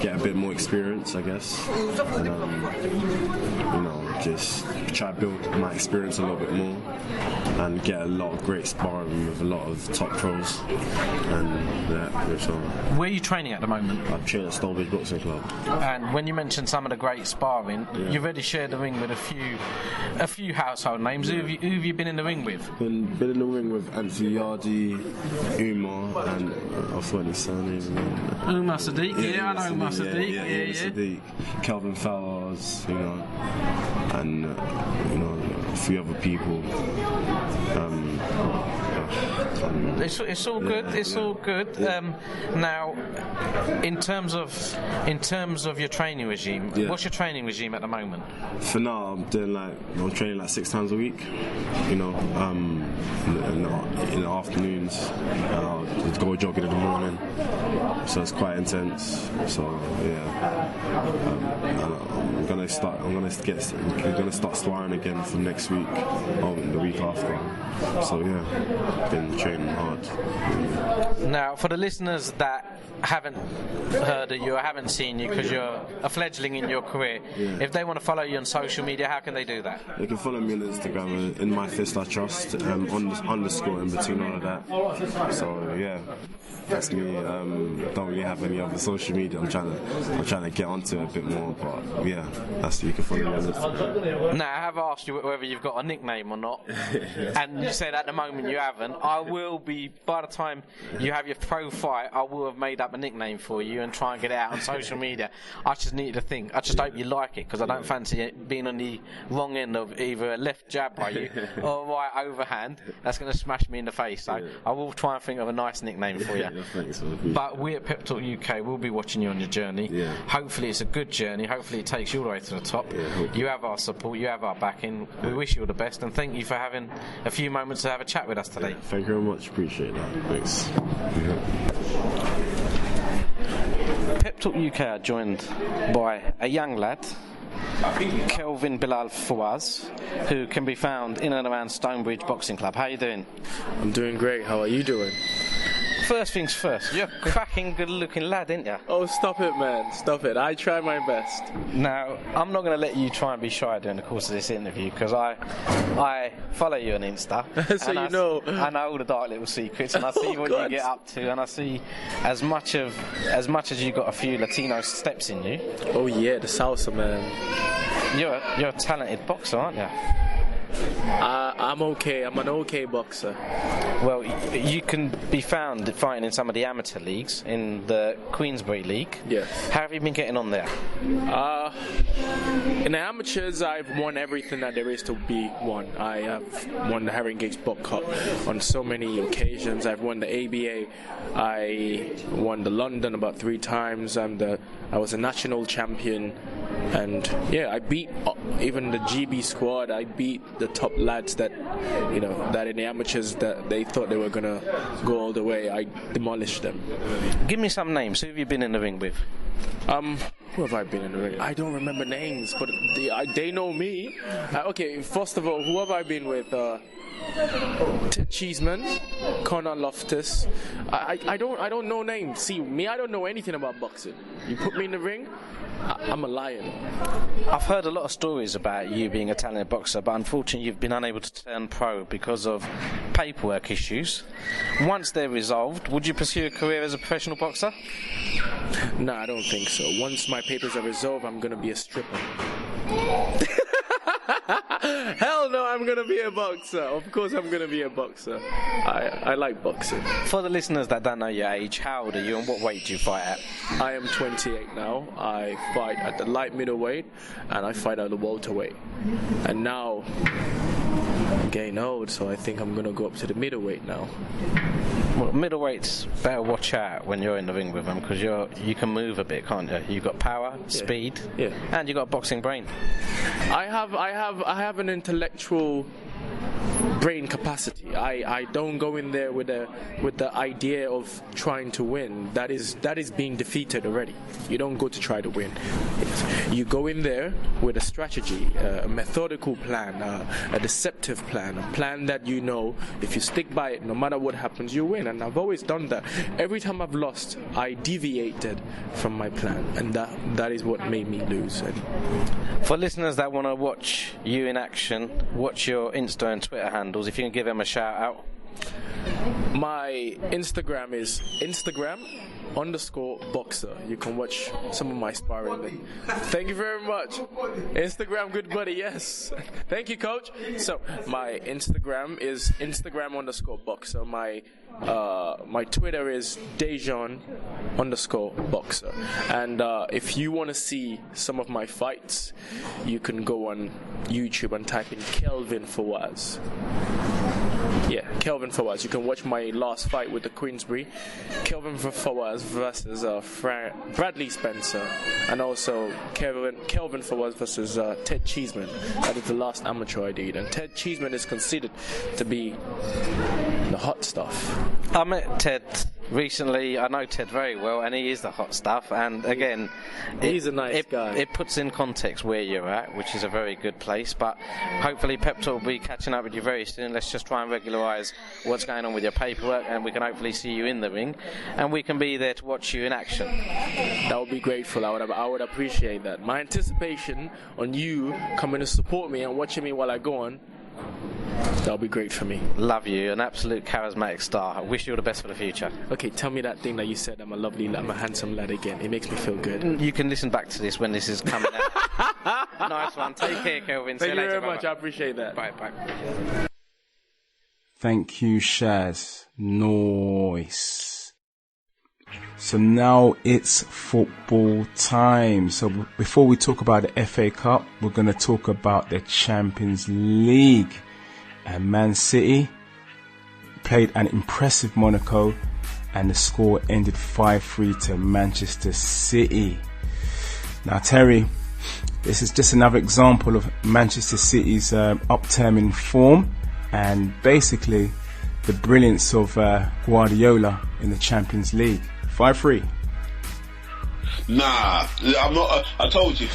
get a bit more experience, I guess, and just try to build my experience a little bit more and get a lot of great sparring with a lot of top pros. And so. Where are you training at the moment? I train at Stonebridge Boxing Club. And when you mentioned some of the great sparring, you've already shared the ring with a few household names. Yeah. Who have you been in the ring with? Been in the ring with Anthony Yardi, Umar, and I forgot his surname. Umar Sadiq, I know Umar Sadiq. Yeah. Sadiq, Kelvin Fowlis, and a few other people. It's all good. It's all good. Now, in terms of your training regime, what's your training regime at the moment? For now, I'm training 6 times a week. In the afternoons, I'll just go jogging in the morning. So it's quite intense. So I'm gonna start sparring again from next week or the week after. So been training hard. Now, for the listeners that haven't heard of you or haven't seen you because you're a fledgling in your career, if they want to follow you on social media, how can they do that? They can follow me on Instagram, in my fist I trust, underscore in between all of that. So that's me. Don't really have any other social media. I'm trying to get onto it a bit more, but you can follow me on Instagram. Now, I have asked you whether you've got a nickname or not, and you said at the moment you haven't. I will be, by the time you have your pro fight, I will have made up a nickname for you and try and get it out on social media. I just need to think. I just hope you like it, because I don't fancy it being on the wrong end of either a left jab by you or a right overhand. That's going to smash me in the face. So I will try and think of a nice nickname for you. Thanks. But we at Pep Talk UK will be watching you on your journey. Hopefully it's a good journey. Hopefully it takes you all the way to the top. You have our support. You have our backing. We wish you all the best, and thank you for having a few moments to have a chat with us today. Thank you very much. Appreciate that. Thanks. Pep Talk UK are joined by a young lad, Kelvin Bilail Fawaz, who can be found in and around Stonebridge Boxing Club. How are you doing? I'm doing great. How are you doing? First things first, you're a cracking good looking lad, ain't you? Oh, stop it, man. Stop it. I try my best. Now, I'm not going to let you try and be shy during the course of this interview, because I follow you on Insta. So I know all the dark little secrets, and I see what you get up to, and I see as much as you got a few Latino steps in you. Oh yeah, the salsa, man. You're a talented boxer, aren't you? I'm okay. I'm an okay boxer. Well, you can be found fighting in some of the amateur leagues, in the Queensbury League. Yes. How have you been getting on there? In the amateurs, I've won everything that there is to be won. I have won the Haringey's Book Cup on so many occasions. I've won the ABA. I won the London about 3 times. I was a national champion, and I beat even the GB squad. I beat the top lads that in the amateurs that they thought they were gonna go all the way. I demolished them. Give me some names. Who have you been in the ring with? Who have I been in the ring? I don't remember names, but they know me. Okay, first of all, who have I been with? Cheeseman, Conor Loftus. I don't know names. See me, I don't know anything about boxing. You put me in the ring, I'm a lion. I've heard a lot of stories about you being a talented boxer, but unfortunately you've been unable to turn pro because of paperwork issues. Once they're resolved, would you pursue a career as a professional boxer? No, I don't think so. Once my papers are resolved, I'm going to be a stripper. Hell no, I'm gonna be a boxer. Of course I'm gonna be a boxer. I like boxing. For the listeners that don't know your age, how old are you and what weight do you fight at? I am 28 now. I fight at the light middleweight and I fight at the welterweight. And now I'm getting old, so I think I'm gonna go up to the middleweight now. Well, middleweights better watch out when you're in the ring with them because you can move a bit, can't you? You've got power, speed, and you've got a boxing brain. I have an intellectual brain capacity. I don't go in there with the idea of trying to win. That is being defeated already. You don't go to try to win. You go in there with a strategy, a methodical plan, a deceptive plan, a plan that you know if you stick by it, no matter what happens, you win. And I've always done that. Every time I've lost, I deviated from my plan, and that is what made me lose. And for listeners that want to watch you in action, watch your Insta and Twitter handles. If you can give them a shout out. My Instagram is Instagram_boxer. You can watch some of my sparring. Thank you very much. Instagram, good buddy. Yes. Thank you, coach. So my Instagram is Instagram_boxer. My Twitter is Dejon_boxer. And if you want to see some of my fights, you can go on YouTube and type in Kelvin Fowlis. Yeah, Kelvin Fowlis. You can watch my last fight with the Queensbury. Kelvin Fowlis versus Bradley Spencer. And also Kelvin Fowlis versus Ted Cheeseman. That is the last amateur I did. And Ted Cheeseman is considered to be the hot stuff. I met Ted recently. I know Ted very well, and he is the hot stuff. And again, he's a nice guy. It puts in context where you're at, which is a very good place. But hopefully Pep Talk will be catching up with you very soon. Let's just try and regularise what's going on with your paperwork, and we can hopefully see you in the ring, and we can be there to watch you in action. That would be grateful. I would appreciate that. My anticipation on you coming to support me and watching me while I go on, that'll be great for me. Love you, an absolute charismatic star. I wish you all the best for the future. Okay, tell me that thing that you said, I'm a handsome lad again. It makes me feel good. You can listen back to this when this is coming out. Nice one. Take care, Kelvin. Thank you very much. I appreciate that. Bye. Thank you, Shaz. Nice. So now it's football time. So before we talk about the FA Cup, we're going to talk about the Champions League. And Man City played an impressive Monaco, and the score ended 5-3 to Manchester City. Now, Terry, this is just another example of Manchester City's upturn in form, and basically the brilliance of Guardiola in the Champions League. 5-3. Nah, I'm not. I told you.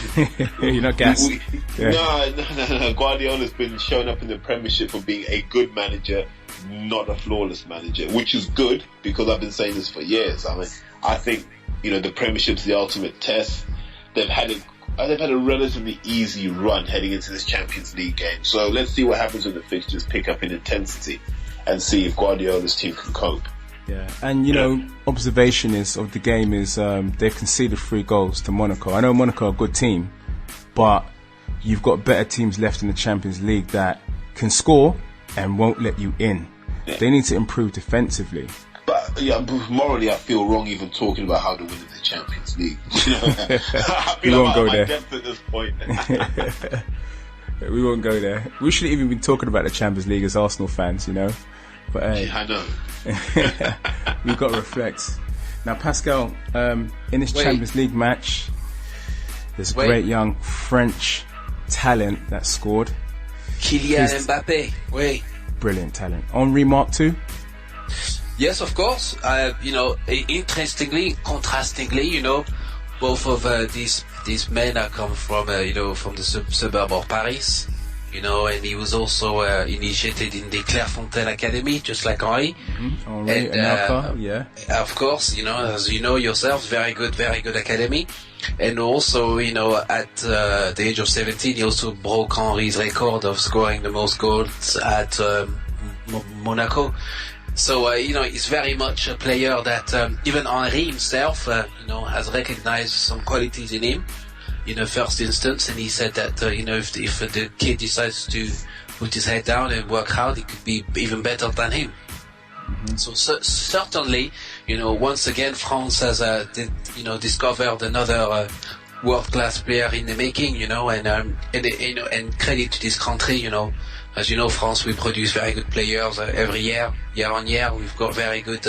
You're not gassed. No. Guardiola's been showing up in the Premiership for being a good manager, not a flawless manager, which is good because I've been saying this for years. I mean, I think the Premiership's the ultimate test. They've had a relatively easy run heading into this Champions League game. So let's see what happens when the fixtures pick up in intensity, and see if Guardiola's team can cope. Yeah, and observation of the game is they've conceded 3 goals to Monaco. I know Monaco are a good team, but you've got better teams left in the Champions League that can score and won't let you in. Yeah. They need to improve defensively. But morally, I feel wrong even talking about how to win in the Champions League. I feel won't go there. Depth at this point. We won't go there. We should have even been talking about the Champions League as Arsenal fans, But hey, I know. We've got to reflect. Now, Pascal, in this Champions League match, there's a great young French talent that scored. Kylian Mbappé. Oui. Brilliant talent. Henri Mark II? Yes, of course. Interestingly, contrastingly, both of these men are come from from the suburb of Paris. And he was also initiated in the Clairefontaine Academy, just like Henri. Mm-hmm. And yeah. Of course, as you know yourself, very good academy. And also, at the age of 17, he also broke Henri's record of scoring the most goals at Monaco. So, he's very much a player that even Henri himself, has recognized some qualities in him. in the first instance, and he said that if the kid decides to put his head down and work hard, he could be even better than him. So certainly, once again, France has discovered another world-class player in the making, and credit to this country, As you know, France, we produce very good players every year on year. We've got very good,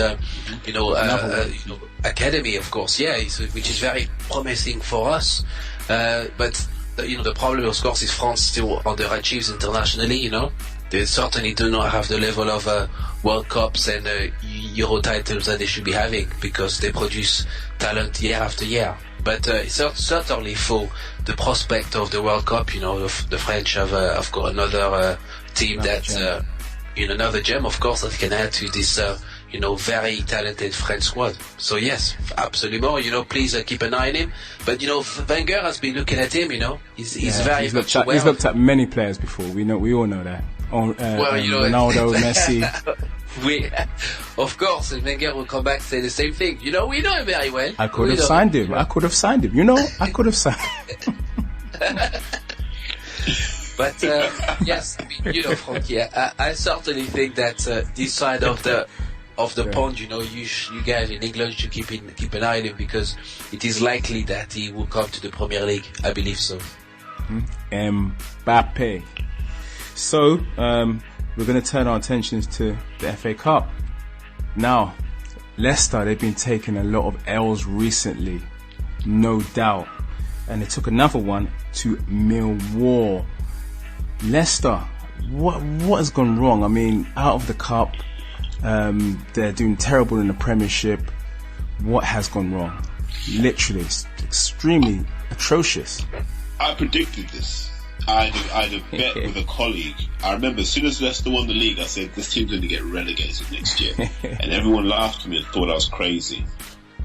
academy, of course, which is very promising for us. But the problem, of course, is France still underachieves internationally. They certainly do not have the level of World Cups and Euro titles that they should be having, because they produce talent year after year. But certainly for the prospect of the World Cup, the French have got another team that, another gem, of course, that can add to this, very talented French squad. So yes, absolutely. Please keep an eye on him. But Wenger has been looking at him. He's very much aware. He's looked at many players before. We all know that. Ronaldo, Messi. Of course, and Wenger will come back and say the same thing. We know him very well. I could have signed him. I could have signed him. I could have signed him. But yes, Frankie, I certainly think that this side of the pond, you guys in England should keep an eye on him, because it is likely that he will come to the Premier League. I believe so. Mbappe. So we're going to turn our attentions to the FA Cup. Now, Leicester, they've been taking a lot of L's recently, no doubt, and they took another one to Millwall. Leicester, what has gone wrong? I mean, out of the cup, they're doing terrible in the Premiership. What has gone wrong? Literally, it's extremely atrocious. I predicted this. I had a bet with a colleague. I remember as soon as Leicester won the league, I said, this team's going to get relegated next year. And everyone laughed at me and thought I was crazy.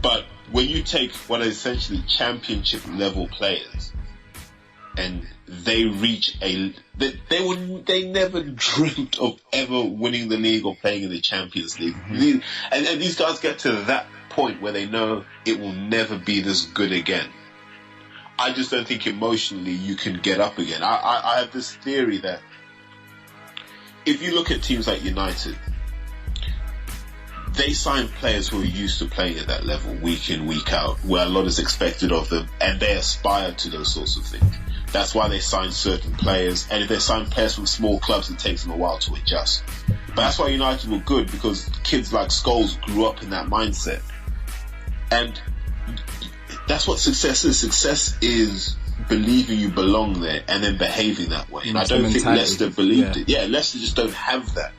But when you take what are essentially championship level players, and they reach they never dreamt of ever winning the league or playing in the Champions League. And these guys get to that point where they know it will never be this good again. I just don't think emotionally you can get up again. I have this theory that if you look at teams like United, they sign players who are used to playing at that level week in, week out, where a lot is expected of them, and they aspire to those sorts of things. That's why they sign certain players, and if they sign players from small clubs, it takes them a while to adjust. But that's why United were good, because kids like Scholes grew up in that mindset. And that's what success is. Success is believing you belong there and then behaving that way. And I don't think Leicester believed it. Yeah, Leicester just don't have that.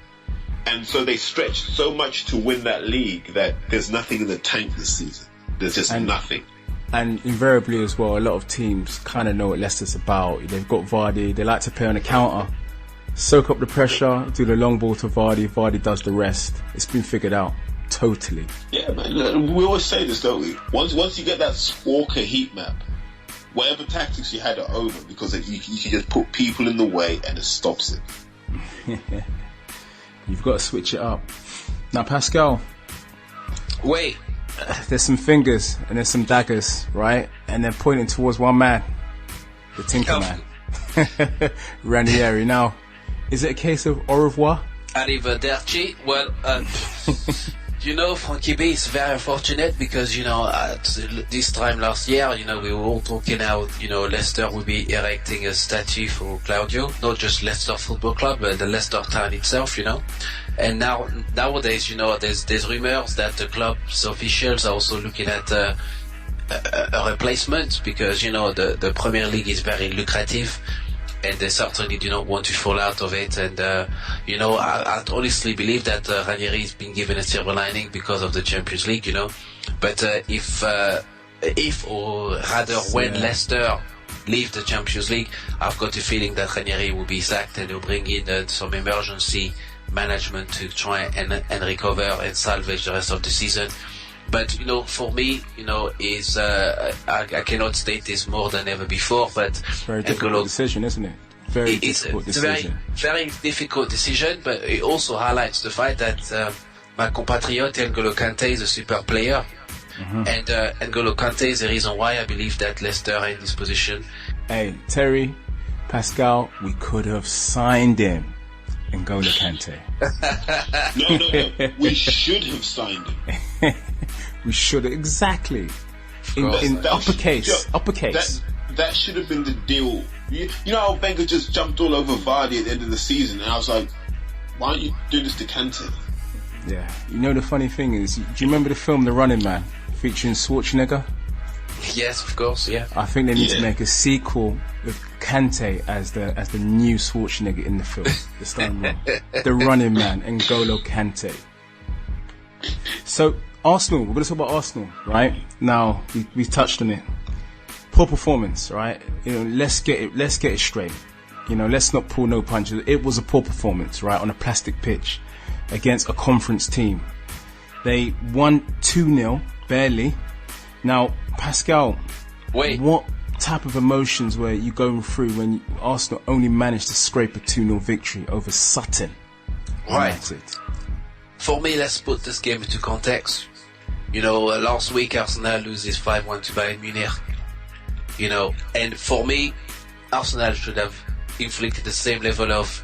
And so they stretched so much to win that league that there's nothing in the tank this season. There's just nothing. And invariably as well, a lot of teams kind of know what Leicester's about. They've got Vardy. They like to play on the counter. Soak up the pressure, do the long ball to Vardy. Vardy does the rest. It's been figured out. Totally. Yeah, man. We always say this, don't we? Once you get that Walker heat map, whatever tactics you had are over, because you can just put people in the way and it stops it. You've got to switch it up. Now, Pascal. Wait. There's some fingers and there's some daggers, right? And they're pointing towards one man, the Tinker Man, Ranieri. Now, is it a case of au revoir? Arrivederci. Well, Frankie B is very fortunate because, at this time last year, we were all talking how, Leicester would be erecting a statue for Claudio, not just Leicester Football Club, but the Leicester town itself, And nowadays, there's rumors that the club's officials are also looking at a replacement because, the Premier League is very lucrative. And they certainly do not want to fall out of it. And, I honestly believe that Ranieri has been given a silver lining because of the Champions League, But if or rather when Leicester leave the Champions League, I've got a feeling that Ranieri will be sacked and they'll bring in some emergency management to try and recover and salvage the rest of the season. But, for me, is I cannot state this more than ever before, but it's a very difficult decision, isn't it? Very difficult decision. It's a very difficult decision, but it also highlights the fact that my compatriot N'Golo Kante is a super player. And N'Golo Kante is the reason why I believe that Leicester are in this position. Hey, Terry, Pascal, we could have signed him. N'Golo Kante. No. We should have signed him. We should have, exactly. In uppercase. That should have been the deal. You know how Wenger just jumped all over Vardy at the end of the season, and I was like, why aren't you doing this to Kante? Yeah. You know the funny thing is, do you remember the film The Running Man featuring Schwarzenegger? Yes, of course, yeah. I think they need to make a sequel with Kante as the new Schwarzenegger in the film. This time around. The Running Man, N'Golo Kante. So, Arsenal, we're going to talk about Arsenal, right? Now, we touched on it. Poor performance, right? You know, let's get it straight. You know, let's not pull no punches. It was a poor performance, right, on a plastic pitch against a conference team. They won 2-0, barely. Now, Pascal, what type of emotions were you going through when Arsenal only managed to scrape a 2-0 victory over Sutton? Right. For me, let's put this game into context. You know, last week Arsenal loses 5-1 to Bayern Munich. You know, and for me, Arsenal should have inflicted the same level of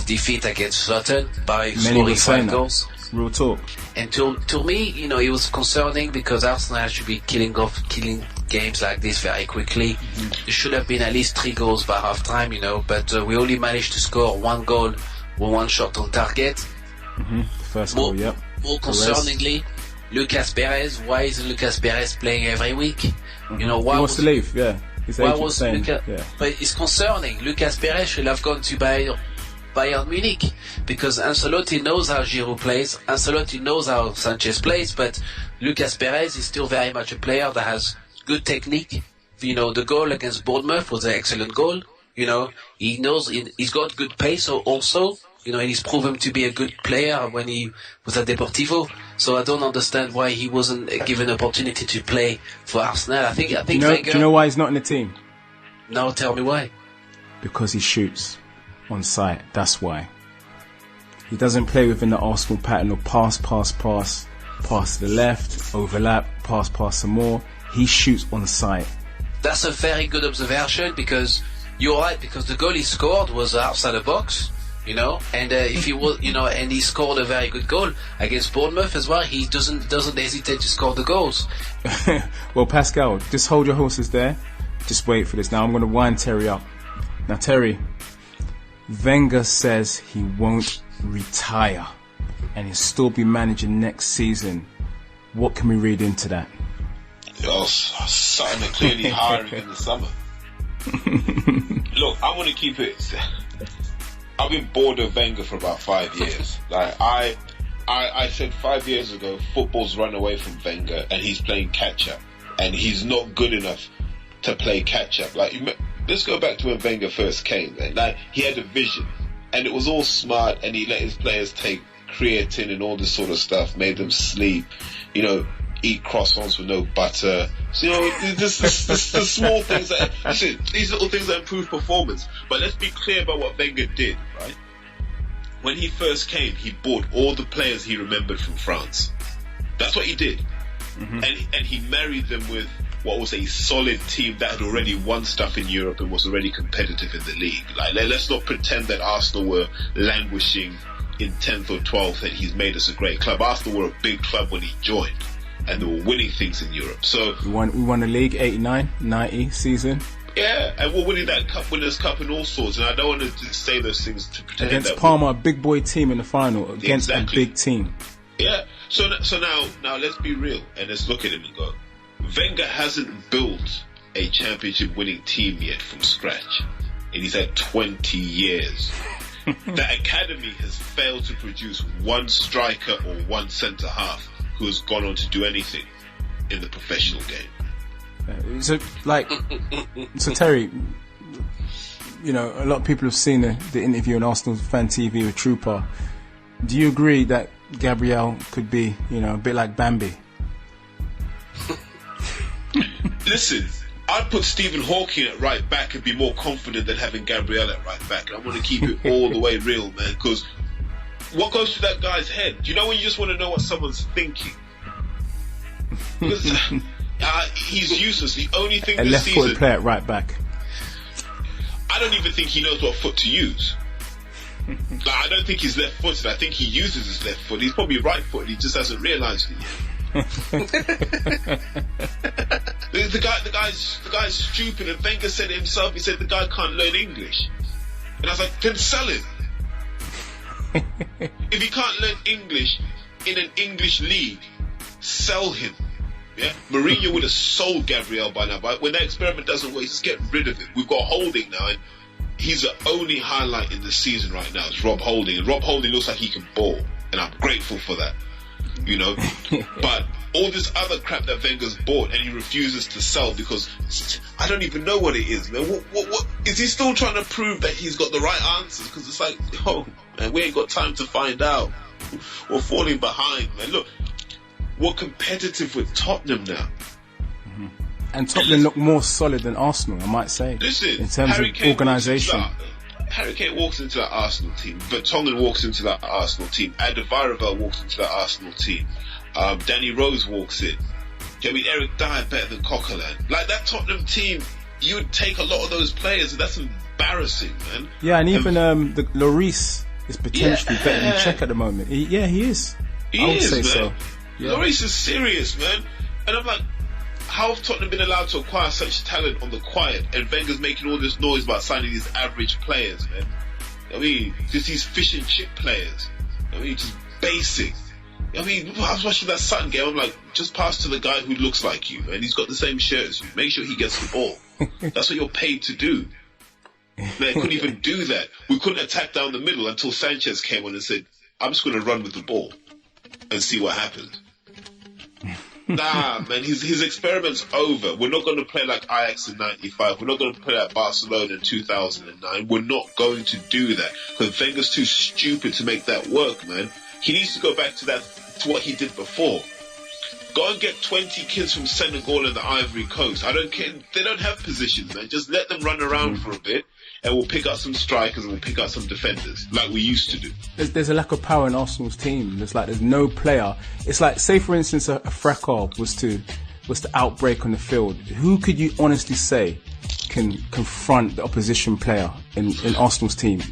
defeat against Sutton by scoring 5 goals. Real talk. And to me, you know, it was concerning because Arsenal should be killing games like this very quickly. There should have been at least 3 goals by half time, you know, but we only managed to score 1 goal with 1 shot on target. The first goal, yep. More concerningly, Lucas Perez. Why isn't Lucas Perez playing every week? You know, why he wants to leave, yeah. But it's concerning. Lucas Perez should have gone to Bayern Munich because Ancelotti knows how Giroud plays, Ancelotti knows how Sanchez plays, but Lucas Perez is still very much a player that has good technique. You know, the goal against Bournemouth was an excellent goal. You know, he knows he's got good pace also. You know, and he's proven to be a good player when he was at Deportivo. So I don't understand why he wasn't given an opportunity to play for Arsenal. I think do you know why he's not in the team? No, tell me why. Because he shoots on sight. That's why. He doesn't play within the Arsenal pattern of pass to the left, overlap, pass some more. He shoots on sight. That's a very good observation because you're right, because the goal he scored was outside the box. You know, and if he was, you know, and he scored a very good goal against Bournemouth as well. He doesn't hesitate to score the goals. Well, Pascal, just hold your horses there. Just wait for this. Now I'm going to wind Terry up. Now, Terry, Wenger says he won't retire, and he'll still be managing next season. What can we read into that? Something that clearly hiring in the summer. Look, I want to keep it. I've been bored of Wenger for about 5 years. Like I said 5 years ago, football's run away from Wenger, and he's playing catch up, and he's not good enough to play catch up. Like, let's go back to when Wenger first came. Man. Like, he had a vision, and it was all smart, and he let his players take creatine and all this sort of stuff, made them sleep, you know, eat croissants with no butter. So, you know, the small things that, listen, these little things that improve performance. But let's be clear about what Wenger did, right? When he first came, he bought all the players he remembered from France. That's what he did. And he married them with what was a solid team that had already won stuff in Europe and was already competitive in the league. Like, let's not pretend that Arsenal were languishing in 10th or 12th and he's made us a great club. Arsenal were a big club when he joined, and they were winning things in Europe. So we won the league 89-90 season. Yeah, and we're winning that Winners' Cup and all sorts. And I don't want to say those things to pretend against that Parma, a big boy team in the final against a big team. Yeah. So now let's be real and let's look at him and go. Wenger hasn't built a championship-winning team yet from scratch, and he's had 20 years. The academy has failed to produce one striker or one centre half who has gone on to do anything in the professional game. So Terry, you know, a lot of people have seen the interview on Arsenal Fan TV with Trooper. Do you agree that Gabriel could be, you know, a bit like Bambi? Listen, I'd put Stephen Hawking at right back and be more confident than having Gabriel at right back. I want to keep it all the way real, man, because what goes through that guy's head? Do you know when you just want to know what someone's thinking? Because he's useless. The only thing a this left-footed season, player at right back. I don't even think he knows what foot to use. Like, I don't think he's left-footed. I think he uses his left foot. He's probably right-footed. He just hasn't realised it yet. the guy's stupid. And Wenger said it himself. He said the guy can't learn English. And I was like, then sell him. If he can't learn English in an English league, sell him. Yeah, Mourinho would have sold Gabriel by now, but when that experiment doesn't work, just get rid of him. We've got Holding now, and he's the only highlight in the season right now. It's Rob Holding, and Rob Holding looks like he can ball, and I'm grateful for that. You know, but all this other crap that Wenger's bought, and he refuses to sell because I don't even know what it is, man. What is he still trying to prove that he's got the right answers? Because it's like, oh man, we ain't got time to find out. We're falling behind, man. Look. We're competitive with Tottenham now. Mm-hmm. And Tottenham look more solid than Arsenal, I might say. Listen, in terms of organisation. Harry Kane walks into that Arsenal team. Vertonghen walks into that Arsenal team. Alderweireld walks into that Arsenal team. Danny Rose walks in. I mean, Eric Dyer better than Coquelin. Like, that Tottenham team, you would take a lot of those players, and that's embarrassing, man. Yeah, and even the Lloris is potentially better than Czech at the moment. He is. I would say so. Yeah. Lloris is serious, man. And I'm like, how have Tottenham been allowed to acquire such talent on the quiet? And Wenger's making all this noise about signing these average players, man. I mean, just these fish and chip players. I mean, just basic. I mean, I was watching that Sutton game. I'm like, just pass to the guy who looks like you, and he's got the same shirt as you. Make sure he gets the ball. That's what you're paid to do. They couldn't even do that. We couldn't attack down the middle until Sanchez came on and said, I'm just going to run with the ball and see what happens. Nah, man, his experiment's over. We're not going to play like Ajax in 95. We're not going to play like Barcelona in 2009. We're not going to do that because Wenger's too stupid to make that work, man. He needs to go back to what he did before. Go and get 20 kids from Senegal and the Ivory Coast. I don't care. They don't have positions, man. Just let them run around for a bit, and we'll pick up some strikers and we'll pick up some defenders like we used to do. There's a lack of power in Arsenal's team. There's no player. It's like, say for instance, a Fracas was to outbreak on the field. Who could you honestly say can confront the opposition player in Arsenal's team?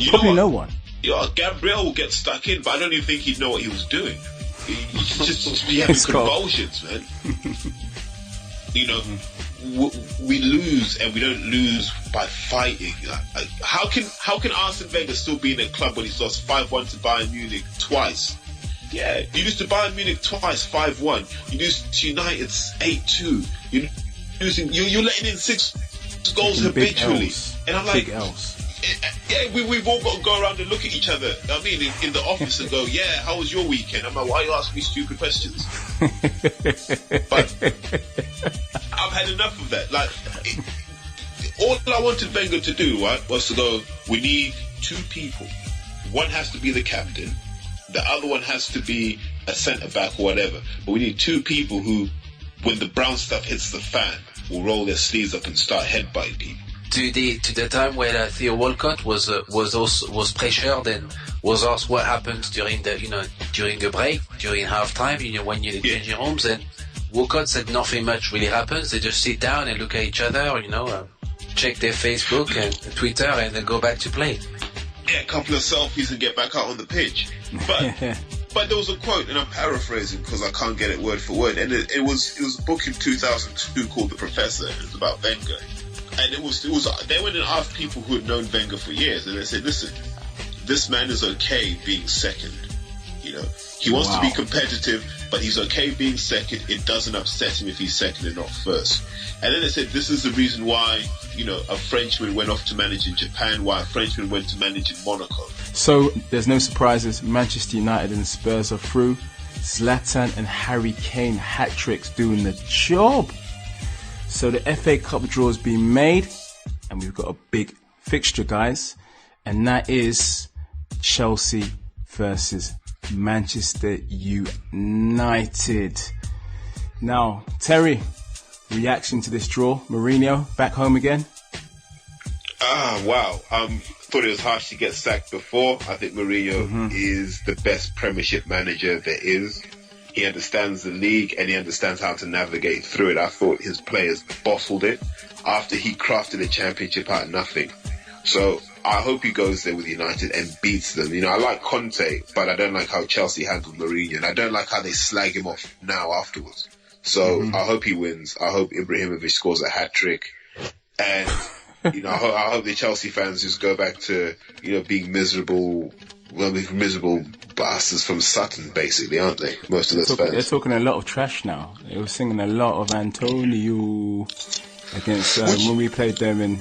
Probably no one. Yeah, Gabriel will get stuck in, but I don't even think he'd know what he was doing. He'd just be having convulsions, man. You know, we lose, and we don't lose by fighting. Like, how can Arsene Wenger still be in a club when he's lost 5-1 to Bayern Munich twice? Yeah, you lose to Bayern Munich twice, 5-1. You lose to United 8-2. You're letting in 6 goals habitually, and I'm like, big L's. Yeah, we've all got to go around and look at each other. I mean, in the office and go, yeah, how was your weekend? I'm like, why are you asking me stupid questions? But I've had enough of that. Like, all I wanted Wenger to do, right, was to go, we need 2 people. One has to be the captain. The other one has to be a centre-back or whatever. But we need 2 people who, when the brown stuff hits the fan, will roll their sleeves up and start headbutting people. To the time where Theo Walcott was pressured and was asked what happens during a break, during halftime, when you're in the changing rooms, and Walcott said nothing much really happens. They just sit down and look at each other, check their Facebook and Twitter, and then go back to play. Yeah, a couple of selfies and get back out on the pitch. But there was a quote, and I'm paraphrasing because I can't get it word for word, and it was a book in 2002 called The Professor. It was about Wenger. And it was they went and asked people who had known Wenger for years, and they said, listen, this man is okay being second. He wants to be competitive, but he's okay being second. It doesn't upset him if he's second and not first. And then they said, this is the reason why, a Frenchman went off to manage in Japan, why a Frenchman went to manage in Monaco. So there's no surprises. Manchester United and Spurs are through. Zlatan and Harry Kane hat-tricks doing the job. So the FA Cup draw's been made, and we've got a big fixture, guys, and that is Chelsea versus Manchester United. Now, Terry, reaction to this draw. Mourinho back home again. Wow. thought it was harsh to get sacked before. I think Mourinho is the best Premiership manager there is. He understands the league and he understands how to navigate through it. I thought his players bottled it after he crafted a championship out of nothing. So I hope he goes there with United and beats them. You know, I like Conte, but I don't like how Chelsea handled Mourinho, and I don't like how they slag him off now afterwards. So I hope he wins. I hope Ibrahimovic scores a hat-trick. And, you know, I hope the Chelsea fans just go back to, you know, being miserable bastards from Sutton, basically, aren't they? Most of those fans. They're talking a lot of trash now. They were singing a lot of Antonio against when we played them, and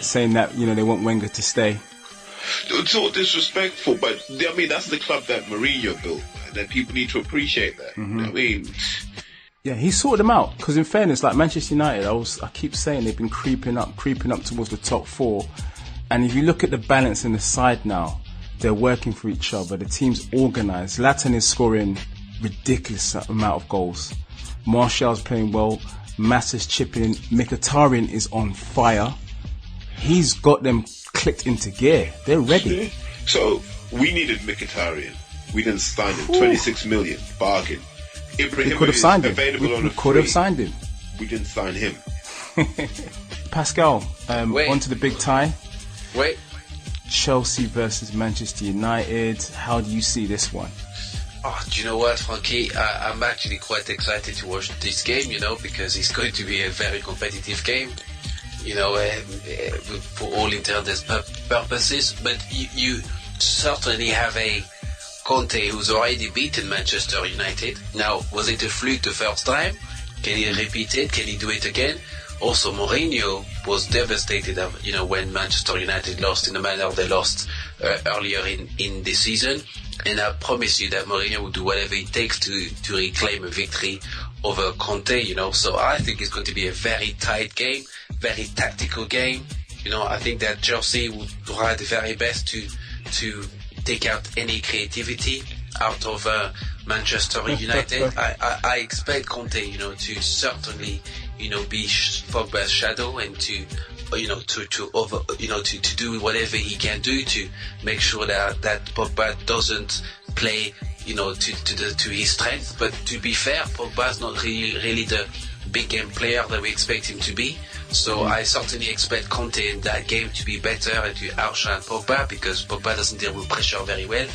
saying that, you know, they want Wenger to stay. It's all disrespectful, but I mean, that's the club that Mourinho built, and then people need to appreciate that. You know what I mean? Yeah, he sorted them out. Because in fairness, like Manchester United, I keep saying they've been creeping up towards the top four. And if you look at the balance in the side now, they're working for each other. The team's organised. Zlatan is scoring ridiculous amount of goals. Martial's playing well. Massa's chipping. Mkhitaryan is on fire. He's got them clicked into gear. They're ready. So we needed Mkhitaryan. We didn't sign him. 26 million bargain. Ibrahimovic could have signed him. Available on we could have signed him. We didn't sign him. Pascal, on to the big tie. Wait. Chelsea versus Manchester United. How do you see this one? Oh, do you know what, Frankie? I'm actually quite excited to watch this game, you know, because it's going to be a very competitive game, you know, for all intents and purposes. But you certainly have a Conte who's already beaten Manchester United. Now, was it a fluke the first time? Can he repeat it? Can he do it again? Also, Mourinho was devastated, you know, when Manchester United lost in the manner they lost earlier in the season. And I promise you that Mourinho will do whatever it takes to reclaim a victory over Conte, you know. So I think it's going to be a very tight game, very tactical game. You know, I think that Chelsea will try the very best to take out any creativity out of Manchester United. I expect Conte, you know, to certainly, you know, be Pogba's shadow and to do whatever he can do to make sure that Pogba doesn't play, you know, to his strength. But to be fair, Pogba's not really the big game player that we expect him to be. So I certainly expect Conte in that game to be better and to outshine Pogba, because Pogba doesn't deal with pressure very well.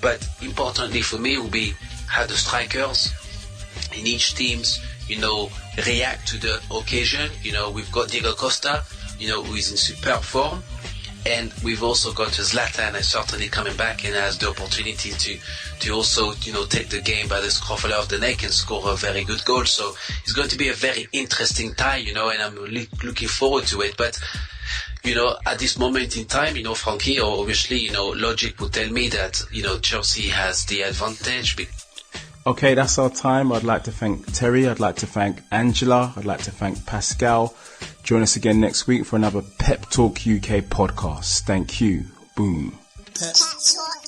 But importantly for me will be how the strikers in each teams, you know, react to the occasion. You know, we've got Diego Costa, you know, who is in superb form, and we've also got Zlatan, and certainly coming back and has the opportunity to also, you know, take the game by the scruff of the neck and score a very good goal. So it's going to be a very interesting tie, you know, and I'm looking forward to it. But, you know, at this moment in time, you know, Frankie, obviously, you know, logic would tell me that, you know, Chelsea has the advantage. Okay, that's our time. I'd like to thank Terry. I'd like to thank Angela. I'd like to thank Pascal. Join us again next week for another Pep Talk UK podcast. Thank you. Boom. Pep Talk